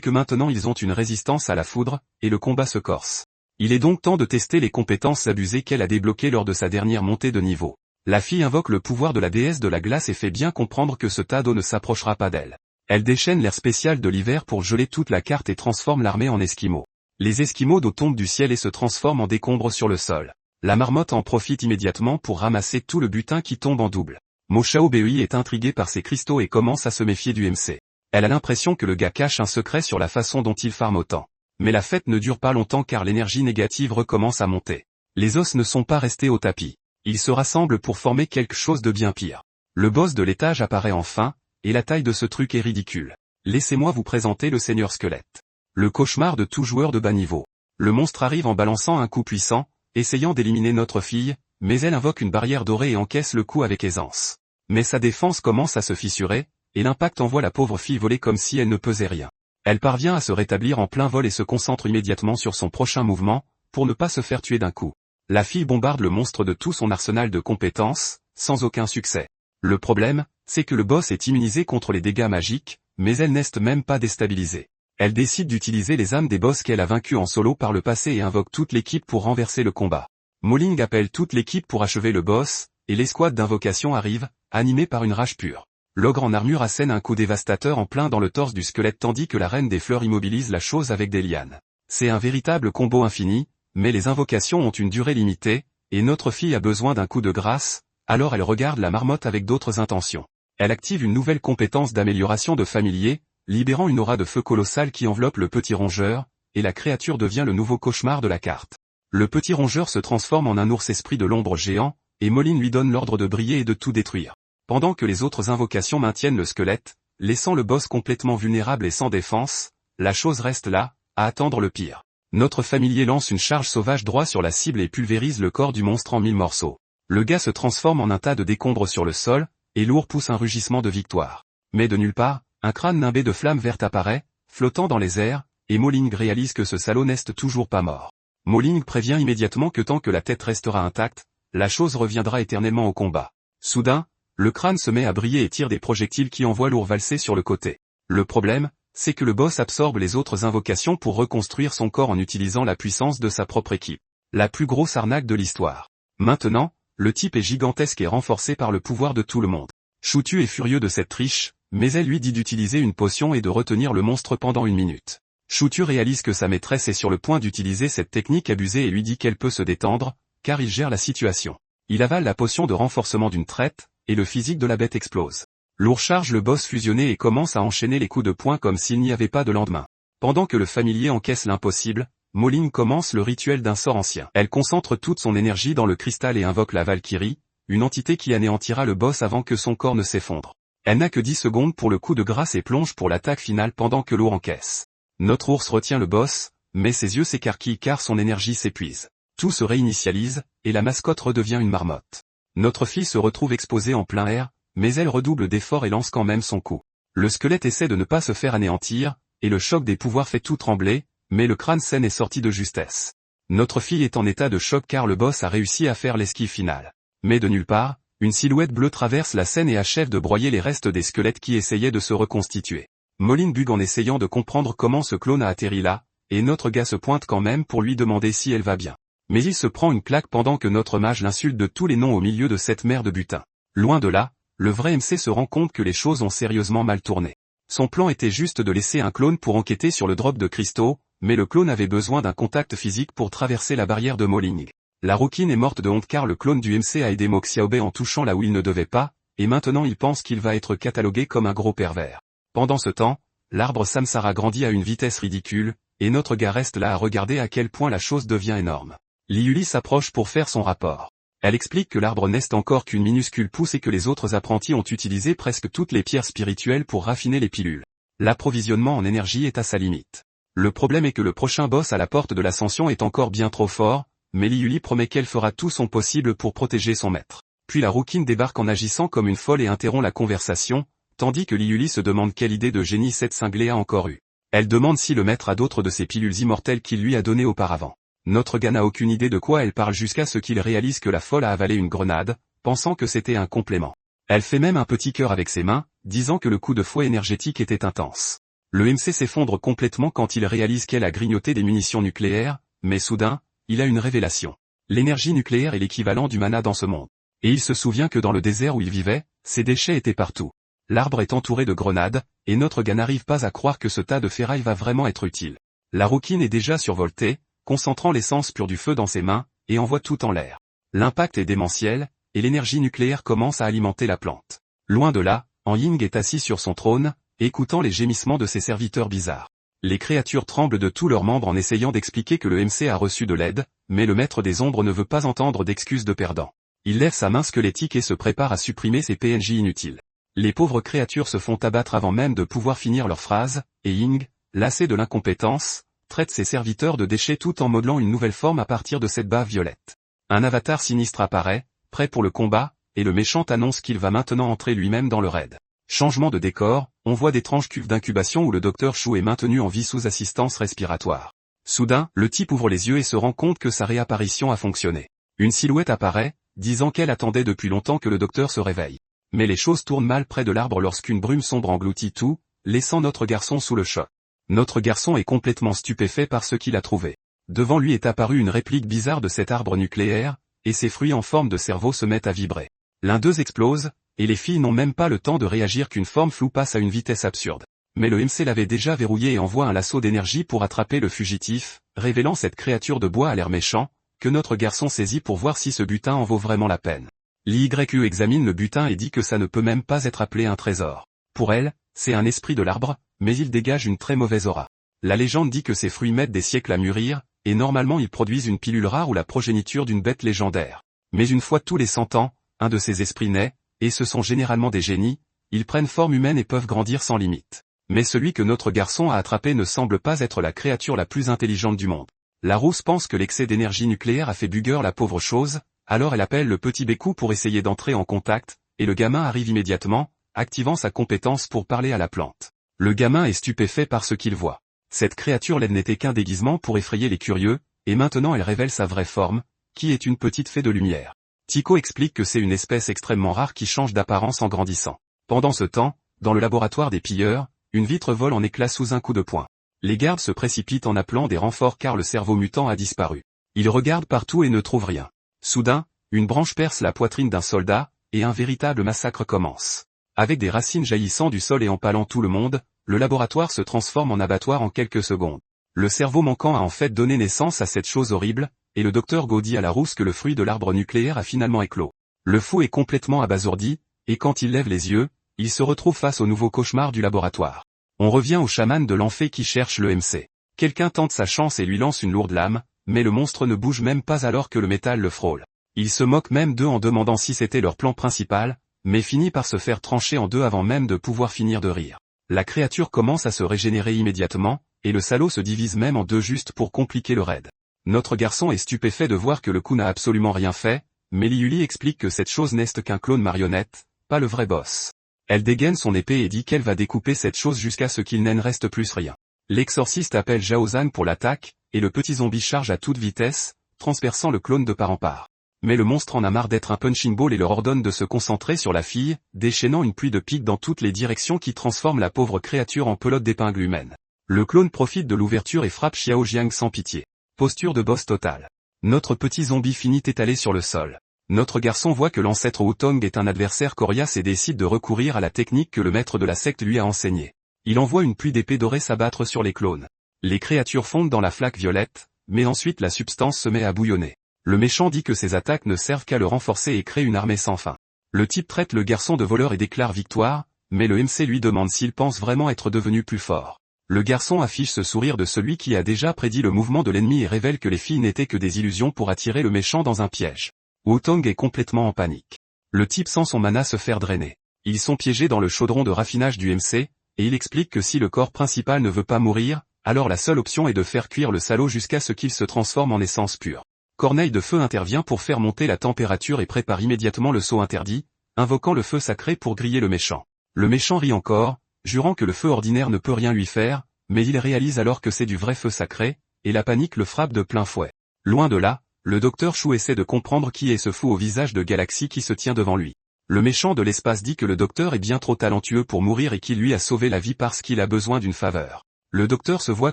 Speaker 1: que maintenant ils ont une résistance à la foudre, et le combat se corse. Il est donc temps de tester les compétences abusées qu'elle a débloquées lors de sa dernière montée de niveau. La fille invoque le pouvoir de la déesse de la glace et fait bien comprendre que ce tas d'eau ne s'approchera pas d'elle. Elle déchaîne l'air spécial de l'hiver pour geler toute la carte et transforme l'armée en esquimaux. Les esquimaux d'eau tombent du ciel et se transforment en décombres sur le sol. La marmotte en profite immédiatement pour ramasser tout le butin qui tombe en double. Moshao Bei est intriguée par ces cristaux et commence à se méfier du MC. Elle a l'impression que le gars cache un secret sur la façon dont il farme autant. Mais la fête ne dure pas longtemps car l'énergie négative recommence à monter. Les os ne sont pas restés au tapis. Ils se rassemblent pour former quelque chose de bien pire. Le boss de l'étage apparaît enfin, et la taille de ce truc est ridicule. Laissez-moi vous présenter le Seigneur Squelette. Le cauchemar de tout joueur de bas niveau. Le monstre arrive en balançant un coup puissant, essayant d'éliminer notre fille, mais elle invoque une barrière dorée et encaisse le coup avec aisance. Mais sa défense commence à se fissurer, et l'impact envoie la pauvre fille voler comme si elle ne pesait rien. Elle parvient à se rétablir en plein vol et se concentre immédiatement sur son prochain mouvement, pour ne pas se faire tuer d'un coup. La fille bombarde le monstre de tout son arsenal de compétences, sans aucun succès. Le problème, c'est que le boss est immunisé contre les dégâts magiques, mais elle n'est même pas déstabilisée. Elle décide d'utiliser les âmes des boss qu'elle a vaincus en solo par le passé et invoque toute l'équipe pour renverser le combat. Moling appelle toute l'équipe pour achever le boss, et l'escouade d'invocation arrive, animée par une rage pure. L'ogre en armure assène un coup dévastateur en plein dans le torse du squelette tandis que la reine des fleurs immobilise la chose avec des lianes. C'est un véritable combo infini, mais les invocations ont une durée limitée, et notre fille a besoin d'un coup de grâce, alors elle regarde la marmotte avec d'autres intentions. Elle active une nouvelle compétence d'amélioration de familier, libérant une aura de feu colossale qui enveloppe le petit rongeur, et la créature devient le nouveau cauchemar de la carte. Le petit rongeur se transforme en un ours esprit de l'ombre géant, et Moline lui donne l'ordre de briller et de tout détruire. Pendant que les autres invocations maintiennent le squelette, laissant le boss complètement vulnérable et sans défense, la chose reste là, à attendre le pire. Notre familier lance une charge sauvage droit sur la cible et pulvérise le corps du monstre en 1000 morceaux. Le gars se transforme en un tas de décombres sur le sol, et Lourd pousse un rugissement de victoire. Mais de nulle part, un crâne nimbé de flammes vertes apparaît, flottant dans les airs, et Moling réalise que ce salaud n'est toujours pas mort. Moling prévient immédiatement que tant que la tête restera intacte, la chose reviendra éternellement au combat. Soudain, le crâne se met à briller et tire des projectiles qui envoient Lourd valser sur le côté. Le problème, c'est que le boss absorbe les autres invocations pour reconstruire son corps en utilisant la puissance de sa propre équipe. La plus grosse arnaque de l'histoire. Maintenant, le type est gigantesque et renforcé par le pouvoir de tout le monde. Choutu est furieux de cette triche, mais elle lui dit d'utiliser une potion et de retenir le monstre pendant 1 minute. Choutu réalise que sa maîtresse est sur le point d'utiliser cette technique abusée et lui dit qu'elle peut se détendre, car il gère la situation. Il avale la potion de renforcement d'une traite, et le physique de la bête explose. Lourd charge le boss fusionné et commence à enchaîner les coups de poing comme s'il n'y avait pas de lendemain. Pendant que le familier encaisse l'impossible, Moline commence le rituel d'un sort ancien. Elle concentre toute son énergie dans le cristal et invoque la Valkyrie, une entité qui anéantira le boss avant que son corps ne s'effondre. Elle n'a que 10 secondes pour le coup de grâce et plonge pour l'attaque finale pendant que Lourd encaisse. Notre ours retient le boss, mais ses yeux s'écarquillent car son énergie s'épuise. Tout se réinitialise, et la mascotte redevient une marmotte. Notre fille se retrouve exposée en plein air, mais elle redouble d'efforts et lance quand même son coup. Le squelette essaie de ne pas se faire anéantir, et le choc des pouvoirs fait tout trembler, mais le crâne saine est sorti de justesse. Notre fille est en état de choc car le boss a réussi à faire l'esquive finale. Mais de nulle part, Une silhouette bleue traverse la scène et achève de broyer les restes des squelettes qui essayaient de se reconstituer. Moline bug en essayant de comprendre comment ce clone a atterri là, et notre gars se pointe quand même pour lui demander si elle va bien. Mais il se prend une claque pendant que notre mage l'insulte de tous les noms au milieu de cette mer de butin. Loin de là, le vrai MC se rend compte que les choses ont sérieusement mal tourné. Son plan était juste de laisser un clone pour enquêter sur le drop de cristaux, mais le clone avait besoin d'un contact physique pour traverser la barrière de Moling. La rouquine est morte de honte car le clone du MC a aidé Mo Xiaobei en touchant là où il ne devait pas, et maintenant il pense qu'il va être catalogué comme un gros pervers. Pendant ce temps, l'arbre Samsara grandit à une vitesse ridicule, et notre gars reste là à regarder à quel point la chose devient énorme. Liuli s'approche pour faire son rapport. Elle explique que l'arbre n'est encore qu'une minuscule pousse et que les autres apprentis ont utilisé presque toutes les pierres spirituelles pour raffiner les pilules. L'approvisionnement en énergie est à sa limite. Le problème est que le prochain boss à la porte de l'ascension est encore bien trop fort, mais Liuli promet qu'elle fera tout son possible pour protéger son maître. Puis la rouquine débarque en agissant comme une folle et interrompt la conversation, tandis que Liuli se demande quelle idée de génie cette cinglée a encore eue. Elle demande si le maître a d'autres de ces pilules immortelles qu'il lui a données auparavant. Notre gars n'a aucune idée de quoi elle parle jusqu'à ce qu'il réalise que la folle a avalé une grenade, pensant que c'était un complément. Elle fait même un petit cœur avec ses mains, disant que le coup de fouet énergétique était intense. Le MC s'effondre complètement quand il réalise qu'elle a grignoté des munitions nucléaires, mais soudain, il a une révélation. L'énergie nucléaire est l'équivalent du mana dans ce monde. Et il se souvient que dans le désert où il vivait, ces déchets étaient partout. L'arbre est entouré de grenades, et notre gars n'arrive pas à croire que ce tas de ferraille va vraiment être utile. La rouquine est déjà survoltée, concentrant l'essence pure du feu dans ses mains, et envoie tout en l'air. L'impact est démentiel, et l'énergie nucléaire commence à alimenter la plante. Loin de là, En Ying est assis sur son trône, écoutant les gémissements de ses serviteurs bizarres. Les créatures tremblent de tous leurs membres en essayant d'expliquer que le MC a reçu de l'aide, mais le maître des ombres ne veut pas entendre d'excuses de perdant. Il lève sa main squelettique et se prépare à supprimer ses PNJ inutiles. Les pauvres créatures se font abattre avant même de pouvoir finir leur phrase, et Ying, lassé de l'incompétence, traite ses serviteurs de déchets tout en modelant une nouvelle forme à partir de cette bave violette. Un avatar sinistre apparaît, prêt pour le combat, et le méchant annonce qu'il va maintenant entrer lui-même dans le raid. Changement de décor, on voit d'étranges cuves d'incubation où le docteur Chou est maintenu en vie sous assistance respiratoire. Soudain, le type ouvre les yeux et se rend compte que sa réapparition a fonctionné. Une silhouette apparaît, disant qu'elle attendait depuis longtemps que le docteur se réveille. Mais les choses tournent mal près de l'arbre lorsqu'une brume sombre engloutit tout, laissant notre garçon sous le choc. Notre garçon est complètement stupéfait par ce qu'il a trouvé. Devant lui est apparue une réplique bizarre de cet arbre nucléaire, et ses fruits en forme de cerveau se mettent à vibrer. L'un d'eux explose, et les filles n'ont même pas le temps de réagir qu'une forme floue passe à une vitesse absurde. Mais le MC l'avait déjà verrouillé et envoie un lasso d'énergie pour attraper le fugitif, révélant cette créature de bois à l'air méchant, que notre garçon saisit pour voir si ce butin en vaut vraiment la peine. L'YU examine le butin et dit que ça ne peut même pas être appelé un trésor. Pour elle, c'est un esprit de l'arbre, mais il dégage une très mauvaise aura. La légende dit que ces fruits mettent des siècles à mûrir, et normalement ils produisent une pilule rare ou la progéniture d'une bête légendaire. Mais une fois tous les 100 ans, un de ces esprits naît, et ce sont généralement des génies, ils prennent forme humaine et peuvent grandir sans limite. Mais celui que notre garçon a attrapé ne semble pas être la créature la plus intelligente du monde. La rousse pense que l'excès d'énergie nucléaire a fait bugger la pauvre chose, alors elle appelle le petit Bécou pour essayer d'entrer en contact, et le gamin arrive immédiatement, activant sa compétence pour parler à la plante. Le gamin est stupéfait par ce qu'il voit. Cette créature laide n'était qu'un déguisement pour effrayer les curieux, et maintenant elle révèle sa vraie forme, qui est une petite fée de lumière. Tico explique que c'est une espèce extrêmement rare qui change d'apparence en grandissant. Pendant ce temps, dans le laboratoire des pilleurs, une vitre vole en éclats sous un coup de poing. Les gardes se précipitent en appelant des renforts car le cerveau mutant a disparu. Ils regardent partout et ne trouvent rien. Soudain, une branche perce la poitrine d'un soldat, et un véritable massacre commence. Avec des racines jaillissant du sol et empalant tout le monde, le laboratoire se transforme en abattoir en quelques secondes. Le cerveau manquant a en fait donné naissance à cette chose horrible, et le docteur Go dit à la rousse que le fruit de l'arbre nucléaire a finalement éclos. Le fou est complètement abasourdi, et quand il lève les yeux, il se retrouve face au nouveau cauchemar du laboratoire. On revient au chaman de l'Enfé qui cherche le MC. Quelqu'un tente sa chance et lui lance une lourde lame, mais le monstre ne bouge même pas alors que le métal le frôle. Il se moque même d'eux en demandant si c'était leur plan principal, mais finit par se faire trancher en deux avant même de pouvoir finir de rire. La créature commence à se régénérer immédiatement, et le salaud se divise même en deux juste pour compliquer le raid. Notre garçon est stupéfait de voir que le coup n'a absolument rien fait, mais Liuli explique que cette chose n'est qu'un clone marionnette, pas le vrai boss. Elle dégaine son épée et dit qu'elle va découper cette chose jusqu'à ce qu'il n'en reste plus rien. L'exorciste appelle Zhao Zhan pour l'attaque, et le petit zombie charge à toute vitesse, transperçant le clone de part en part. Mais le monstre en a marre d'être un punching ball et leur ordonne de se concentrer sur la fille, déchaînant une pluie de pics dans toutes les directions qui transforme la pauvre créature en pelote d'épingle humaine. Le clone profite de l'ouverture et frappe Xiao Jiang sans pitié. Posture de boss total. Notre petit zombie finit étalé sur le sol. Notre garçon voit que l'ancêtre Wutong est un adversaire coriace et décide de recourir à la technique que le maître de la secte lui a enseignée. Il envoie une pluie d'épées dorées s'abattre sur les clones. Les créatures fondent dans la flaque violette, mais ensuite la substance se met à bouillonner. Le méchant dit que ces attaques ne servent qu'à le renforcer et crée une armée sans fin. Le type traite le garçon de voleur et déclare victoire, mais le MC lui demande s'il pense vraiment être devenu plus fort. Le garçon affiche ce sourire de celui qui a déjà prédit le mouvement de l'ennemi et révèle que les filles n'étaient que des illusions pour attirer le méchant dans un piège. Wutong est complètement en panique. Le type sent son mana se faire drainer. Ils sont piégés dans le chaudron de raffinage du MC, et il explique que si le corps principal ne veut pas mourir, alors la seule option est de faire cuire le salaud jusqu'à ce qu'il se transforme en essence pure. Corneille de Feu intervient pour faire monter la température et prépare immédiatement le saut interdit, invoquant le feu sacré pour griller le méchant. Le méchant rit encore, jurant que le feu ordinaire ne peut rien lui faire, mais il réalise alors que c'est du vrai feu sacré, et la panique le frappe de plein fouet. Loin de là, le docteur Chou essaie de comprendre qui est ce fou au visage de Galaxy qui se tient devant lui. Le méchant de l'espace dit que le docteur est bien trop talentueux pour mourir et qu'il lui a sauvé la vie parce qu'il a besoin d'une faveur. Le docteur se voit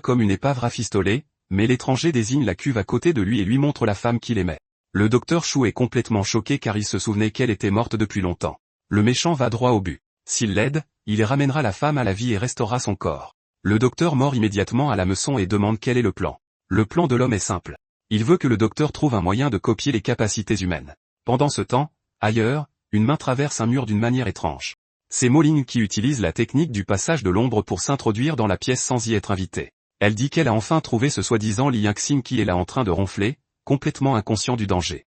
Speaker 1: comme une épave rafistolée, mais l'étranger désigne la cuve à côté de lui et lui montre la femme qu'il aimait. Le docteur Chou est complètement choqué car il se souvenait qu'elle était morte depuis longtemps. Le méchant va droit au but. S'il l'aide, il ramènera la femme à la vie et restaurera son corps. Le docteur mord immédiatement à l'hameçon et demande quel est le plan. Le plan de l'homme est simple. Il veut que le docteur trouve un moyen de copier les capacités humaines. Pendant ce temps, ailleurs, une main traverse un mur d'une manière étrange. C'est Moling qui utilise la technique du passage de l'ombre pour s'introduire dans la pièce sans y être invitée. Elle dit qu'elle a enfin trouvé ce soi-disant Liang Xin qui est là en train de ronfler, complètement inconscient du danger.